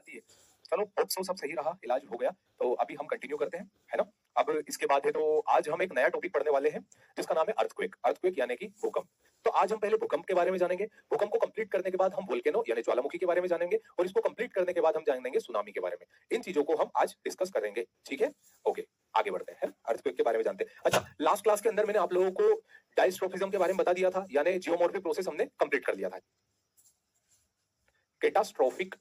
आती है। चलो होप सो सब सही रहा, इलाज हो गया, तो अभी हम कंटिन्यू करते हैं, है ना? अब इसके बाद है तो आज हम एक नया टॉपिक पढ़ने वाले हैं जिसका नाम है अर्थक्वेक। अर्थक्वेक यानी कि भूकंप। तो आज हम पहले भूकंप के बारे में जानेंगे। भूकंप को कंप्लीट करने के बाद हम वोल्केनो यानी ज्वालामुखी के बारे में जानेंगे और इसको कंप्लीट करने के बाद हम जानेंगे सुनामी के बारे में। इन चीजों को हम आज डिस्कस करेंगे, ठीक है? ओके, आगे बढ़ते हैं। अर्थक्वेक के बारे में जानते हैं। अच्छा, लास्ट क्लास के अंदर मैंने आप लोगों को डायस्ट्रोफिज्म के बारे में बता दिया था, यानी जियोमॉर्फिक प्रोसेस हमने कंप्लीट कर लिया था। कैटास्ट्रोफिक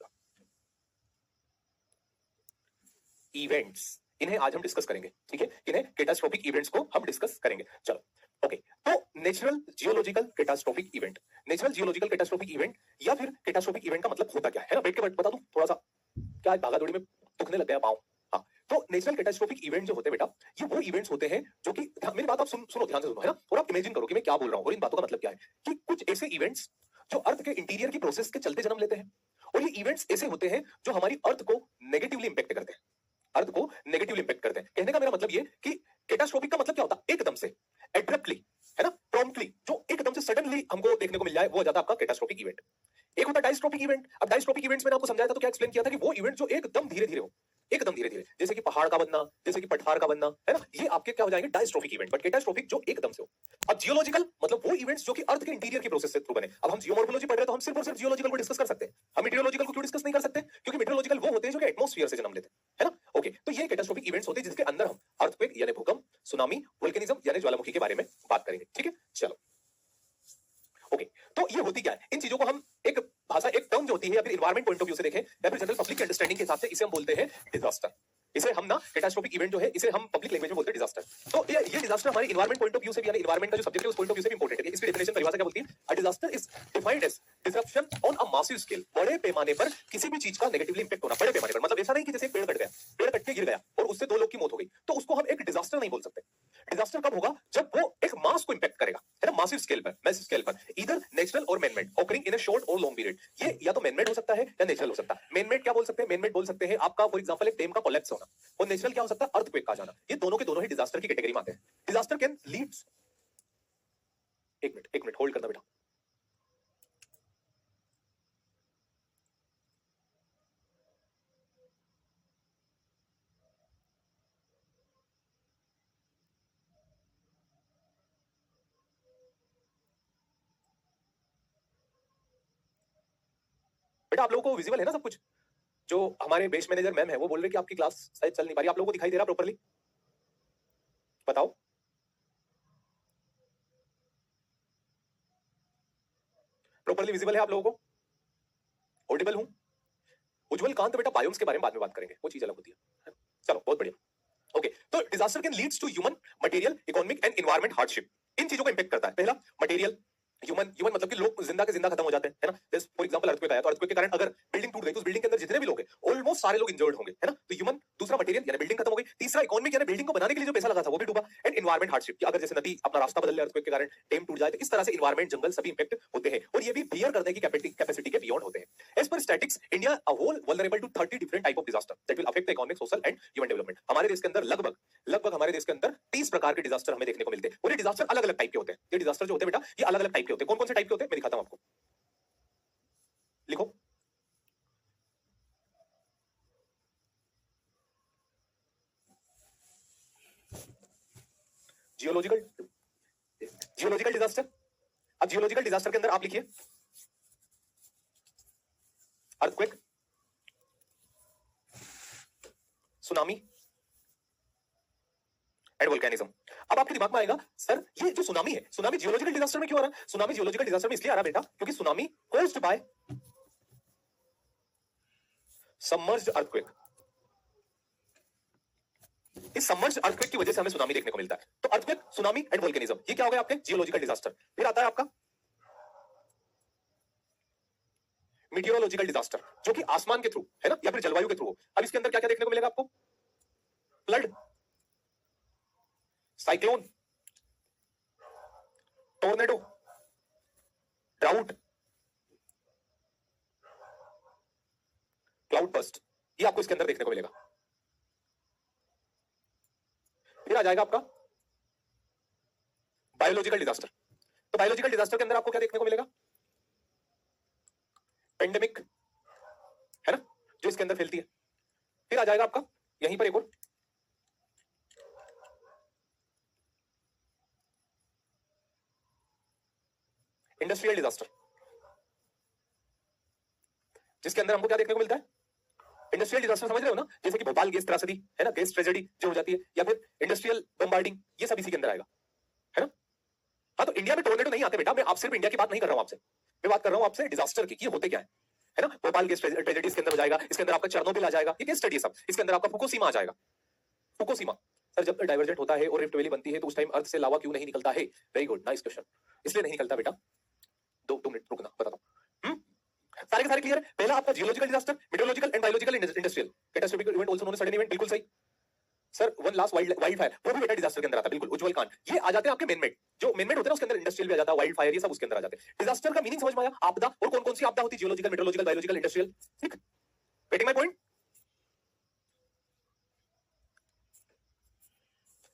इवेंट्स, इन्हें आज हम डिस्कस करेंगे, ठीक है? इन्हें कैटास्ट्रोफिक इवेंट्स को हम डिस्कस करेंगे। चलो, ओके। तो natural geological catastrophic event, natural geological catastrophic event या फिर कैटास्ट्रोफिक इवेंट का मतलब होता क्या है ना? बैठ के बता दूं थोड़ा सा, क्या भागा दौड़ी में दुखने लग गया पाँव। हाँ, तो नेचुरल कैटास्ट्रोफिक इवेंट जो होते हैं बेटा, ये वो इवेंट्स होते हैं जो कि मेरी बात आप सुनो ध्यान से सुनो, है ना? और आप इमेजिन करो कि मैं क्या बोल रहा हूं और इन बातों का मतलब क्या है। कि कुछ ऐसे इवेंट्स जो अर्थ के इंटीरियर की प्रोसेस के चलते जन्म लेते हैं, और ये इवेंट्स ऐसे होते हैं जो हमारी अर्थ को नेगेटिवली इंपैक्ट करते हैं, अर्थ को नेगेटिवली इंपैक्ट करते हैं। कहने का मेरा मतलब ये कि कैटास्ट्रोफिक का मतलब क्या होता है? एकदम से, एब्रप्टली, है ना, प्रॉम्प्टली, जो एकदम से सडनली हमको देखने को मिल जाए, वो हो जाता है आपका कैटास्ट्रोफिक इवेंट। एक होता है डायस्ट्रोफिक इवेंट। अब डायस्ट्रोफिक इवेंट्स मैंने आपको समझाया था, तो क्या एक्सप्लेन किया था कि वो इवेंट जो एकदम धीरे धीरे हो, एकदम धीरे धीरे, जैसे कि पहाड़ का बनना, जैसे कि पठार का बनना, है ना, ये आपके क्या हो जाएंगे? Diastrophic event. बट कैटास्ट्रोफिक जो एकदम से हो। अब जियोलॉजिकल मतलब वो इवेंट्स जो कि अर्थ के इंटीरियर की प्रोसेस से थ्रू बने। अब हम जियोमॉर्फोलॉजी पढ़ रहे हैं तो हम सिर्फ और सिर्फ जियोलॉजिकल को डिस्कस कर सकते हैं, हम मीटियोलॉजिकल को क्यों डिस्कस नहीं कर सकते? क्योंकि मीटियोलॉजिकल वो होते हैं जो कि एटमॉस्फेयर से जन्म लेते हैं, है ना? ओके, तो ये कैटास्ट्रोफिक इवेंट्स होते हैं जिसके अंदर हम अर्थक्वेक यानी भूकंप, सुनामी, वोल्केनिज्म यानी ज्वालामुखी के बारे में बात करेंगे, ठीक है? चलो, ओके। तो ये होती क्या है? इन चीजों को हम एक भाषा, एक टर्म जो होती है, या फिर एनवायरमेंट पॉइंट ऑफ व्यू से देखें, या फिर जनरल पब्लिक की अंडरस्टैंडिंग के हिसाब से इसे हम बोलते हैं डिजास्टर। इसे हम ना कैटास्ट्रोफिक इवेंट जो है, इसे हम पब्लिक लैंग्वेज में बोलते हैं डिजास्टर। तो ये डिजास्टर हमारे एनवायरमेंट पॉइंट ऑफ व्यू से भी, यानी एनवायरमेंट का जो सब्जेक्ट है उस पॉइंट ऑफ व्यू से भी इंपॉर्टेंट है। इसकी डेफिनेशन परिभाषा क्या बोलती है? A disaster is defined as disruption on a massive scale, बड़े पैमाने पर किसी भी चीज का नेगेटिवली इंपैक्ट होना। बड़े पैमाने पर मतलब ऐसा नहीं कि जैसे पेड़ कट गया, पेड़ कट के गिर गया और उससे 2 लोग की मौत हो गई, तो उसको हम एक डिजास्टर नहीं बोल सकते। डिजास्टर कब होगा? जब वो एक मास को इंपैक्ट करेगा, है ना, मासिव स्केल पर, मैसिव स्केल पर, इधर नेचुरल और man made, occurring in a short और लॉन्ग पीरियड। ये या तो मैन मेड हो सकता है या नेचुरल हो सकता है। मैन मेड क्या बोल सकते हैं? मैन मेड बोल सकते हैं आपका फॉर एग्जांपल एक डैम का कोलैप्स होना, और नेचुरल क्या हो सकता है? अर्थक्वेक का जाना। ये दोनों के दोनों ही डिजास्टर की कैटेगरी में आते हैं। डिजास्टर कैन लीड्स, एक मिनट होल्ड करना बेटा। बेटा आप लोगों को विजिबल है ना सब कुछ? जो हमारे बेस मैनेजर मैम है वो बोल रहे कि आपकी क्लास शायद चल नहीं पा रही, आप लोगों को दिखाई दे रहा प्रॉपर्ली? बताओ। प्रॉपर्ली विजिबल है आप लोगों को? ऑडिबल हूं? उज्जवल कांत बेटा बायोम्स के बारे में बाद में बात करेंगे, वो चीज अलग होती है। चलो, बहुत बढ़िया। ओके, तो disaster can leads to human, material, economic and environment hardship. इन चीजों को इंपैक्ट करता है। पहला मटेरियल, ह्यूमन मतलब कि लोग जिंदा के जिंदा खत्म हो जाते हैं, है ना? जैसे फॉर एग्जांपल अर्थक्वेक आया, तो अर्थक्वेक के कारण अगर बिल्डिंग टूट गई तो उस बिल्डिंग के अंदर जितने भी लोग हैं ऑलमोस्ट सारे लोग इंजर्ड होंगे, है ना? तो ह्यूमन, दूसरा मटेरियल यानी बिल्डिंग खत्म हो गई, तीसरा इकोनॉमिक यानी बिल्डिंग को बनाने के लिए जो पैसा लगा था वो भी डूबा, एंड एनवायरमेंट हार्डशिप कि अगर जैसे नदी अपना रास्ता बदल ले अर्थक्वेक के कारण, डैम टूट जाए, तो इस तरह से एनवायरमेंट, जंगल सभी इंपैक्ट होते हैं, और ये भी बियर करने की कैपेसिटी के बियॉन्ड होते हैं। एज पर statics India a whole vulnerable to 30 different type of disaster that will affect the economic, social and human development. हमारे देश के अंदर लगभग हमारे देश के अंदर 30 प्रकार के डिजास्टर हमें देखने को मिलते हैं, और ये डिजास्टर अलग अलग टाइप के होते हैं। ये डिजास्टर जो होते हैं बेटा, ये अलग अलग टाइप के होते हैं। कौन कौन से टाइप के होते हैं मैं दिखाता हूं आपको, लिखो। Geological geological disaster. अब जियोलॉजिकल डिजास्टर के अंदर आप लिखिए अर्थक्वेक, सुनामी एंड वोल्केनिज्म। अब आपके दिमाग में आएगा सर ये जो सुनामी है, सुनामी जियोलॉजिकल डिजास्टर में क्यों आ रहा है? सुनामी जियोलॉजिकल डिजास्टर में इसलिए आ रहा है बेटा क्योंकि tsunami caused by submerged earthquake. इस सबमर्ज्ड अर्थक्वेक की वजह से हमें सुनामी देखने को मिलता है। तो अर्थक्वेक, सुनामी एंड वोल्केनिज्म, ये क्या हो गया आपके? Geological disaster. फिर आता है आपका मीटियोरोलॉजिकल डिजास्टर, जो कि आसमान के थ्रू, है ना, या फिर जलवायु के थ्रू हो। अब इसके अंदर क्या क्या देखने को मिलेगा आपको? Flood, cyclone, tornado, drought, cloud burst, ये आपको इसके अंदर देखने को मिलेगा। फिर आ जाएगा आपका बायोलॉजिकल डिजास्टर। तो बायोलॉजिकल डिजास्टर के अंदर आपको क्या देखने को मिलेगा? पेंडेमिक, है ना, जो इसके के अंदर फैलती है। फिर आ जाएगा आपका यहीं पर एक और इंडस्ट्रियल डिजास्टर, जिसके अंदर हमको क्या देखने को मिलता है, इंडस्ट्रियल डिजास्टर समझ रहे हो ना, जैसे कि भोपाल गैस त्रासदी है ना, गैस ट्रेजेडी जो हो जाती है, या फिर इंडस्ट्रियल बम्बार्डिंग, ये सब इसी के अंदर आएगा, है ना। हाँ, तो इंडिया में टोर्नेडो नहीं आते बेटा, मैं आप सिर्फ इंडिया की बात नहीं कर रहा हूं आपसे, मैं बात कर रहा हूं आपसे डिजास्टर की, ये होते क्या है ना। भोपाल गैस ट्रेजेडी इसके अंदर हो जाएगा, इसके अंदर आपका चेरनोबिल आ जाएगा, ये केस स्टडी है सब, इसके अंदर आपका फुकुशिमा आ जाएगा। फुकुशिमा सर, जब डाइवर्जेंट होता है और रिफ्ट वैली बनती है तो उस टाइम अर्थ से लावा क्यों नहीं निकलता है? Very good, nice question. इसलिए नहीं निकलता बेटा, दो मिनट रुकना, बताता हूं। सारे के सारे क्लियर है। पहला आपका geological disaster, meteorological and biological industrial catastrophic event also known as sudden event, बिल्कुल सही sir. One last wild fire, वो भी बेटा डिजास्टर के अंदर आता है, बिल्कुल। उज्जवल कांड, ये आ जाते हैं आपके मेन मेड, जो मेन मेड होते हैं ना, उसके अंदर इंडस्ट्रियल भी आ जाता है, वाइल्ड फायर, ये सब उसके अंदर आ जाते हैं। डिजास्टर का मीनिंग समझ में आया? आपदा, और कौन कौन सी आपदा होती है? जियोलॉजिकल, मेटेरोलॉजिकल, बायोलॉजिकल, इंडस्ट्रियल, ठीक। Getting my point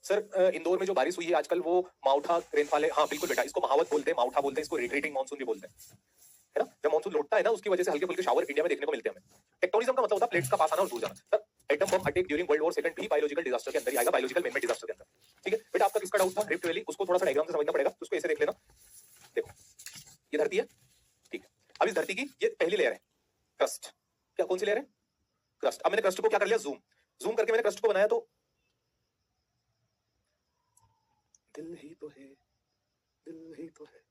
sir. Indore में जो बारिश हुई है आजकल, वो माउठा रेनफॉल है। हाँ बिल्कुल बेटा, इसको महावत बोलते हैं, माउठा बोलते हैं, इसको रिट्रीटिंग मानसून भी बोलते हैं, है ना। जब मानसून लौटता है ना, उसकी वजह से हल्के फुल्के शावर इंडिया में देखने को मिलते हैं हमें। टेक्टोनिज्म का मतलब होता है प्लेट्स का पास आना और दूर जाना sir. Atom bomb attack during world war second भी बायोलॉजिकल डिजास्टर के अंदर ही आएगा, बायोलॉजिकल मैन मेड डिजास्टर के अंदर, ठीक है बेटा। आपका किसका डाउट था? रिफ्ट वैली, उसको थोड़ा सा डायग्राम से समझना पड़ेगा, उसको ऐसे देख लेना। देखो ये धरती है, ठीक है। अब इस धरती की ये पहली लेयर है क्रस्ट, क्या कौन सी लेयर है? क्रस्ट। अब मैंने क्रस्ट को क्या कर लिया, जूम जूम करके मैंने क्रस्ट को बनाया, तो दिल ही तो है, दिल ही तो है।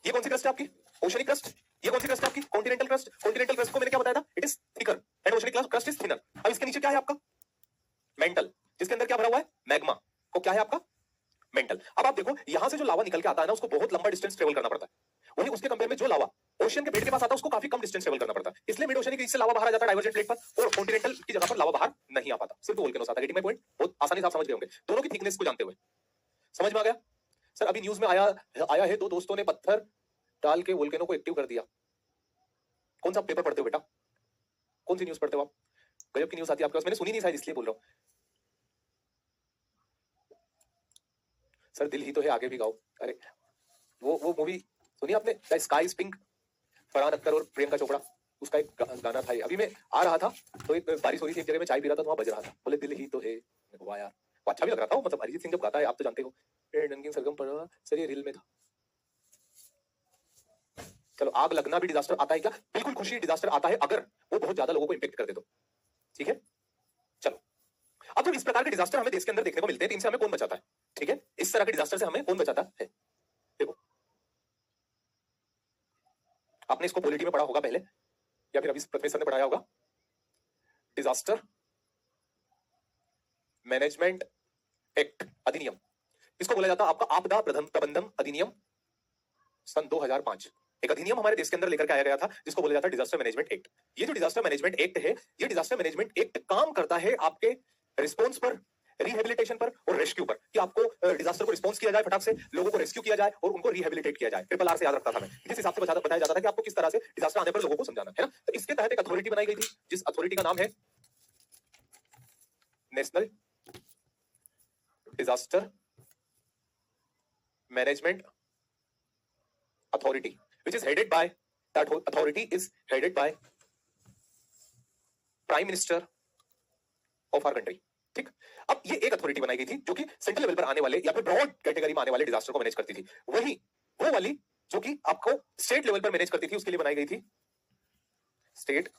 ये कौन सी क्रस्ट है आपकी? Oceanic crust. ये कौन सी क्रस्ट है आपकी? Continental crust. कॉन्टिनेंटल क्रस्ट को मैंने क्या बताया था? It is thicker and oceanic crust is thinner. अब इसके नीचे क्या है आपका? मेंटल, जिसके अंदर क्या भरा हुआ है? मैग्मा। को क्या है आपका? मेंटल। अब आप देखो, यहां से जो लावा निकल के आता है ना, उसको बहुत लंबा डिस्टेंस ट्रेवल करना पड़ता है। वही उसके कंपेयर में जो लावा ओशन के बेड के पास आता है, उसको काफी कम डिस्टेंस ट्रेवल करना पड़ता है। इसलिए मिड ओशन की इससे लावा बाहर आ जाता है डाइवर्जेंट प्लेट पर, और कॉन्टिनेंटल की जगह पर लावा बाहर नहीं आ पाता, सिर्फ वोल्केनोस आता है। Getting my point? बहुत आसानी से आप समझ गए होंगे दोनों की थिकनेस को जानते हुए। समझ में आ गया सर? अभी न्यूज में आया है, दो दोस्तों ने पत्थर डाल के वोल्केनो को एक्टिव कर दिया। कौन सा पेपर पढ़ते हो बेटा? कौन सी न्यूज पढ़ते हो आप? गजब की न्यूज आती है आपके पास, मैंने सुनी नहीं शायद, इसलिए बोल रहा हूं सर। दिल ही तो है, आगे भी गाओ। अरे वो मूवी सुनी आपने, the sky is pink? Farhan Akhtar और प्रियंका चोपड़ा, उसका एक गाना था। अभी मैं आ रहा था तो एक बारिश हो रही थी, एक जगह में चाय पी रहा था, तो वहां बज रहा था, बोले दिल ही तो है। वाह यार, वो अच्छा भी लग रहा था। मतलब अरिजीत सिंह जब गाता है, आप तो जानते हो, नंगिन सरगम पड़ा सर, ये रील में था। चलो, आग लगना भी डिजास्टर आता है क्या? बिल्कुल खुशी डिजास्टर आता है, अगर वो बहुत ज्यादा लोगों को इंपेक्ट कर दे तो, ठीक है। चलो, अब जब इस प्रकार के डिजास्टर हमें देश के अंदर देखने को मिलते हैं, तो इनसे हमें कौन बचाता है? ठीक है, इस तरह के डिजास्टर से हमें कौन बचाता है? देखो, आपने इसको पॉलिटी में पढ़ा होगा पहले, या फिर अभी प्रोफेसर ने पढ़ाया होगा। डिजास्टर मैनेजमेंट एक्ट, अधिनियम, इसको बोला जाता है आपका आपदा प्रबंधन अधिनियम सन 2005। एक अधिनियम हमारे देश के अंदर लेकर के आया गया था, जिसको बोला जाता है डिजास्टर मैनेजमेंट एक्ट। ये जो डिजास्टर मैनेजमेंट एक्ट है, ये डिजास्टर मैनेजमेंट एक्ट काम करता है आपके रिस्पॉन्स पर, रिहेबिलिटेशन पर और रेस्क्यू पर, कि आपको डिजास्टर को रिस्पॉन्स किया जाए, फटाक से लोगों को रेस्क्यू किया जाए और उनको रिहेबिलिटेट किया जाए। ट्रिपल आर से याद रखता था मैं, जिस हिसाब से बताया जाता था कि आपको किस तरह से डिजास्टर आने पर लोगों को समझाना है ना। तो इसके तहत एक अथॉरिटी बनाई गई थी, जिस अथॉरिटी का नाम है national disaster management authority, which is headed by, that authority is headed by prime minister of our country, ठीक। अब ये एक अथॉरिटी बनाई गई थी जो कि सेंट्रल लेवल पर आने वाले या फिर ब्रॉड कैटेगरी में आने वाले डिजास्टर को मैनेज करती थी। वही वो वाली जो कि आपको स्टेट लेवल पर मैनेज करती थी, उसके लिए बनाई गई थी स्टेट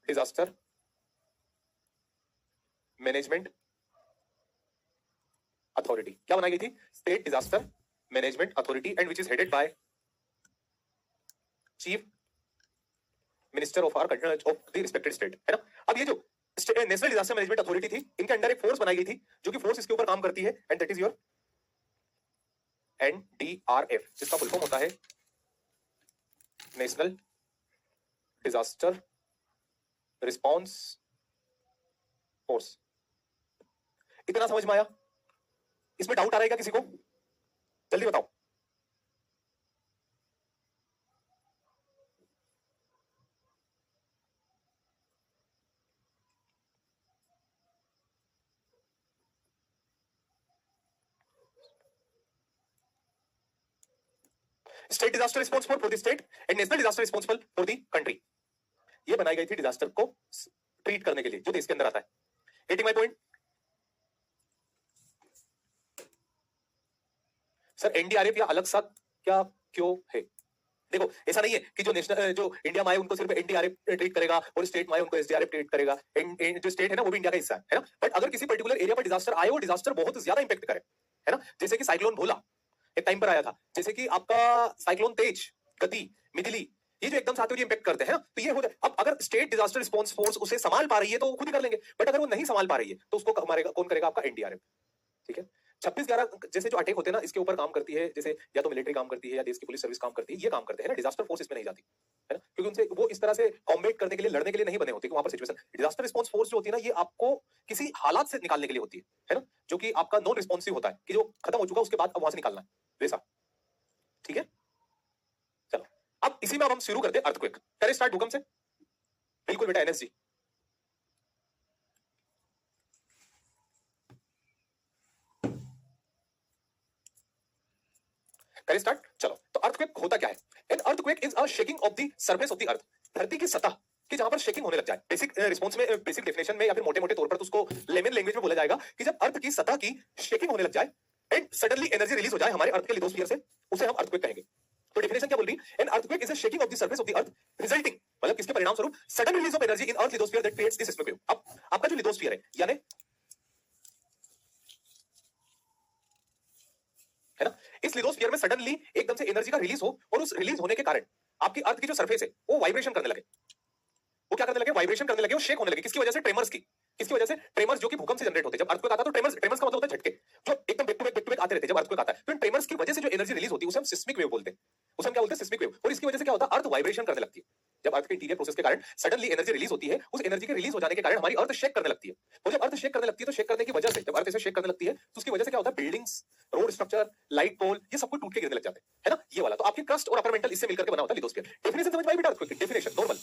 डिजास्टर मैनेजमेंट अथॉरिटी। क्या बनाई गई थी? State disaster management authority, and which is headed by chief minister of hour of the respected state, है ना। अब ये जो नेशनल डिजास्टर मैनेजमेंट अथॉरिटी थी, इनके अंडर एक फोर्स बनाई गई थी, जो कि फोर्स इसके ऊपर काम करती है, and that is your NDRF, जिसका फुल फॉर्म होता है नेशनल डिजास्टर रिस्पॉन्स फोर्स। इतना समझ में आया? इसमें डाउट आ रहा है क्या किसी को? जल्दी बताओ। State disaster response for the state and national disaster responsible for the country. ये बनाई गई थी डिजास्टर को ट्रीट करने के लिए जो देश के अंदर आता है। Getting my point? Sir NDRF या अलग सा क्या क्यों है? देखो ऐसा नहीं है कि जो नेशनल जो इंडिया में आए उनको सिर्फ एनडीआरएफ ट्रीट करेगा और स्टेट में आए उनको एसडीआरएफ ट्रीट करेगा। जो स्टेट है ना वो भी इंडिया का हिस्सा है ना। बट अगर किसी पर्टिकुलर एरिया पर डिजास्टर आए और डिजास्टर बहुत ज्यादा इंपैक्ट करे, है ना, जैसे कि साइक्लोन भोला एक टाइम पर आया था, जैसे कि आपका साइक्लोन तेज, गति, मिथिली, ये जो एकदम साथ में इंपैक्ट करते हैं ना, तो ये हो जाए। अब अगर स्टेट डिजास्टर रिस्पांस फोर्स उसे संभाल पा रही है तो वो खुद ही कर लेंगे, बट अगर वो नहीं संभाल पा रही है तो उसको मारेगा कौन? करेगा आपका एनडीआरएफ। ठीक है। 26/11 जैसे जो अटैक होते हैं ना, इसके ऊपर काम करती है, जैसे या तो मिलिट्री काम करती है या देश की पुलिस सर्विस काम करती है, ये काम करते हैं ना, डिजास्टर फोर्स इसमें नहीं जाती है ना, क्योंकि उनसे वो इस तरह से कॉम्बैट करने के लिए, लड़ने के लिए नहीं बने होते कि वहां पर सिचुएशन। डिजास्टर रिस्पांस फोर्स जो होती है ना, ये आपको किसी हालात से निकालने के लिए होती है ना, जो कि आपका नॉन रिस्पॉन्सिव होता है कि जो खत्म हो चुका उसके बाद अब वहां से निकालना है, वैसा। ठीक है, चलो अब इसी में अब हम शुरू करते हैं अर्थक्वेक। करें स्टार्ट भूकंप से? बिल्कुल बेटा, एनएसजी। करें स्टार्ट। चलो, तो अर्थक्वेक होता क्या है? An earthquake is a shaking of the surface of the अर्थ, धरती की सतह कि जहां पर शेकिंग होने लग जाए। बेसिक रिस्पांस में, बेसिक डेफिनेशन में या फिर मोटे मोटे तौर पर तो उसको लेमन लैंग्वेज में बोला जाएगा कि जब अर्थ की सतह की शेकिंग होने लग जाए एंड सडनली एनर्जी रिलीज हो जाए हमारे अर्थ के लिथोस्फीयर से, उसे हम अर्थक्वेक कहेंगे। तो डेफिनेशन क्या बोल रही है? An earthquake is a shaking of the surface of the earth resulting, मतलब किसके परिणाम स्वरूप? Sudden release of energy in earth lithosphere that creates this seismic wave. अब आपका जो लिथोस्फीयर है, यानी है ना, इस लिथोस्फीयर में सडनली एकदम से एनर्जी का रिलीज हो और उस रिलीज होने के कारण आपकी अर्थ की जो सरफेस है वो वाइब्रेशन करने लगे। वो क्या करने लगे? वाइब्रेशन करने लगे, वो शेक होने लगे। किसकी वजह से? ट्रेमर्स की। किसकी वजह से? ट्रेमर्स, जो कि भूकंप से जनरेट होते हैं। जब अर्थक्वेक आता है तो ट्रेमर्स, ट्रेमर्स का मतलब होता है झटके, जो एकदम बैक टू बैक आते रहते हैं जब अर्थक्वेक आता है। तो इन ट्रेमर्स की वजह से जो एनर्जी रिलीज होती है उसे हम सिस्मिक वेव बोलते हैं। उसे हम क्या बोलते हैं? Seismic wave. और इसकी वजह से क्या होता है? अर्थ वाइब्रेशन करने लगती है। जब अर्थ के इंटीरियर प्रोसेस के कारण सडनली एनर्जी रिलीज होती है, उस एनर्जी के रिलीज हो जाने के कारण हमारी अर्थ शेक करने लगती है। और जब अर्थ शेक करने लगती है तो शेक करने की वजह से, जब अर्थ ऐसे शेक करने लगती है तो उसकी वजह से क्या होता है? Buildings, road structure, light pole, ये सब कुछ टूट के गिरने लग जाते हैं, है ना, ये वाला। तो आपकी क्रस्ट और अपर मेंटल इससे मिलकर के बना होता है लिथोस्फीयर। डेफिनेशन समझ में आई बेटा? अर्थक्वेक की डेफिनेशन नॉर्मल।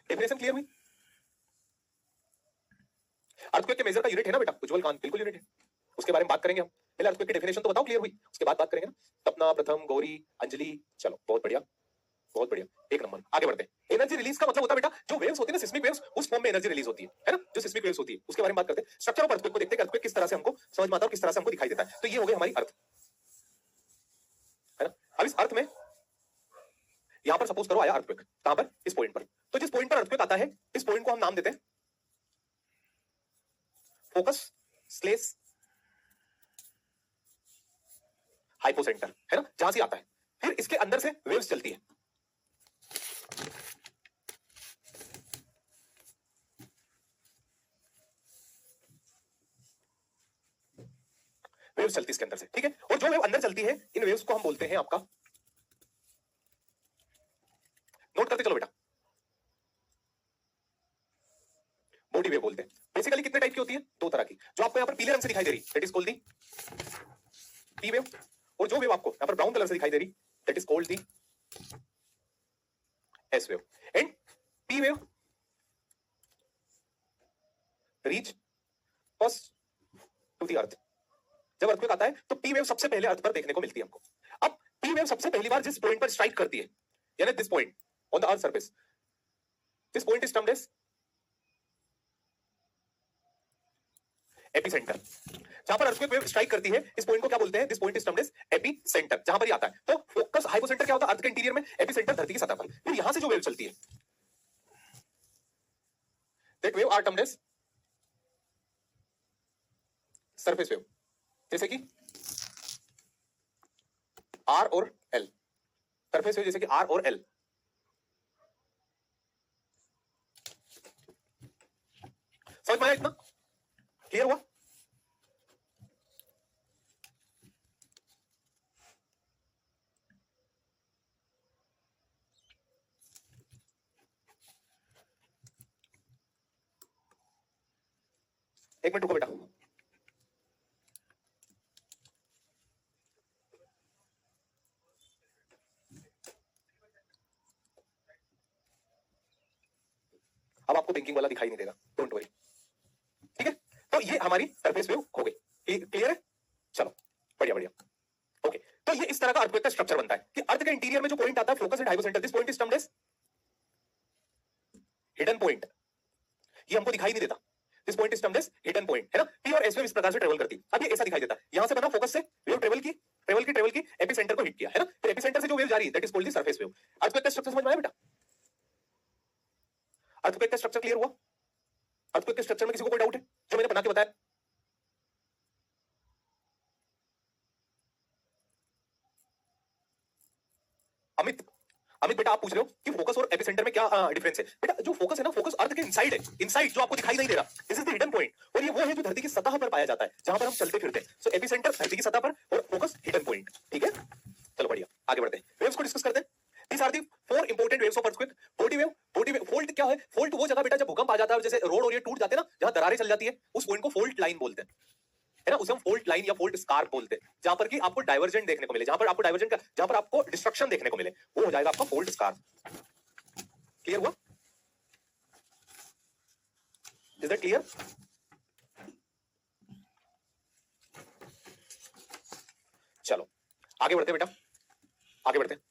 डेफिनेशन क्लियर हुई? अर्थक्वेक के मेजर का यूनिट है ना बेटा, उज्जवल कांत, बिल्कुल यूनिट है, उसके बारे में बात करेंगे हम। पहले अर्थक्वेक की डेफिनेशन तो बताओ, क्लियर हुई? उसके बाद बात करेंगे ना। सपना, प्रथम, गौरी, अंजलि, चलो बहुत बढ़िया, बहुत बढ़िया, एक नंबर। आगे बढ़ते हैं। एनर्जी रिलीज का मतलब होता है बेटा, जो वेव्स होती है ना, सिस्मिक वेव्स, उस फॉर्म में एनर्जी रिलीज होती है ना, जो सिस्मिक वेव्स होती है उसके बारे में बात करते हैं। स्ट्रक्चर ऑफ अर्थक्वेक को देखते हैं, अर्थक्वेक किस तरह से हमको समझ में आता है और किस तरह से हमको दिखाई देता है। तो ये हो गई हमारी अर्थ, है ना। अब इस अर्थ में यहां पर सपोज करो आया अर्थक्वेक, कहां पर? इस पॉइंट पर। तो जिस पॉइंट पर अर्थक्वेक आता है, इस पॉइंट को हम नाम देते हैं फोकस स्लेस हाइपोसेंटर, है ना, जहां से आता है। फिर इसके अंदर से वेव्स चलती है, वेव्स चलती है इसके अंदर से, ठीक है। और जो वेव अंदर चलती है, इन वेव्स को हम बोलते हैं आपका, नोट करते चलो बेटा, बॉडी वेव बोलते हैं। बेसिकली कितने टाइप की होती है? दो तरह की, जो आपको यहां पर पीले रंग से दिखाई दे रही, that is called the P wave. और जो वेव आपको यहां पर ब्राउन कलर से दिखाई दे रही, that is called the S wave. And P wave reach first to the earth. जब अर्थक्वेक आता है तो पी वेव सबसे पहले अर्थ पर देखने को मिलती है हमको। अब पी वेव सबसे पहली बार जिस पॉइंट पर स्ट्राइक करती है, यानी this point on the earth surface, this point is termed as epicentre. जहां पर अर्थक्वेक वेव स्ट्राइक करती है, इस पॉइंट को क्या बोलते हैं? This point is termed as epicentre, जहां पर ये आता है। तो फोकस हाइपोसेंटर क्या होता है? अर्थ के इंटीरियर में, एपिसेंटर धरती की सतह पर। फिर यहां से जो वेव चलती है, that wave are termed as surface wave, जैसे कि आर और एल। सरफेस वेव जैसे कि आर और एल। समझ में आया इतना? क्लियर हुआ? एक मिनट रुको बेटा। अब आपको बैंकिंग वाला दिखाई नहीं देगा, डोंट वरी, ठीक है। तो ये हमारी सरफेस वेव हो गई, क्लियर है? चलो बढ़िया बढ़िया। ओके, तो ये इस तरह का अर्थक्वेक का स्ट्रक्चर बनता है कि अर्थ के इंटीरियर में जो पॉइंट आता है focus and hypocentre, this point is termed as hidden point. ये हमको दिखाई नहीं देता, this point is termed as hidden point, है ना? पी और एस वेव इस प्रकार से ट्रेवल करती है। अब ये ऐसा दिखाई देता है, यहां से बना फोकस से वेव ट्रेवल की एपिसेंटर को हिट किया, है ना? फिर एपिसेंटर से जो वेव जा रही है that is called the surface wave. Earthquake का स्ट्रक्चर समझ में आया बेटा? अर्थक्वेक का स्ट्रक्चर क्लियर हुआ? अर्थक्वेक के स्ट्रक्चर में किसी को कोई डाउट है जो मैंने बना के बताया? अमित, अमित बेटा आप पूछ रहे हो कि फोकस और एपिसेंटर में क्या डिफरेंस है? बेटा जो फोकस है ना, फोकस अर्थ के इनसाइड है, इनसाइड जो आपको दिखाई नहीं दे रहा, this is the hidden point. और ये वो है जो धरती की सतह पर पाया जाता है, जहां पर हम चलते फिरते हैं। सो एपिसेंटर धरती की सतह पर और फोकस हिडन पॉइंट, ठीक है? चलो बढ़िया, आगे बढ़ते हैं, वेव्स को डिस्कस करते हैं। These are the four important waves of earthquake. Body wave, fault क्या है? फॉल्ट वो जगह बेटा जब भूकंप आ जाता है, जैसे रोड और ये टूट जाते हैं ना, जहां दरारें चल जाती है, उस पॉइंट को फॉल्ट लाइन बोलते हैं, है ना? उसे हम फॉल्ट लाइन या फॉल्ट स्कार्प बोलते हैं, जहां पर कि आपको डाइवर्जेंट देखने को मिले, जहां पर आपको डाइवर्जेंट का, जहां पर आपको डिस्ट्रक्शन देखने को मिले, वो हो जाएगा आपका फॉल्ट स्कार्प। क्लियर हुआ? Is that clear? चलो आगे बढ़ते हैं बेटा, आगे बढ़ते हैं,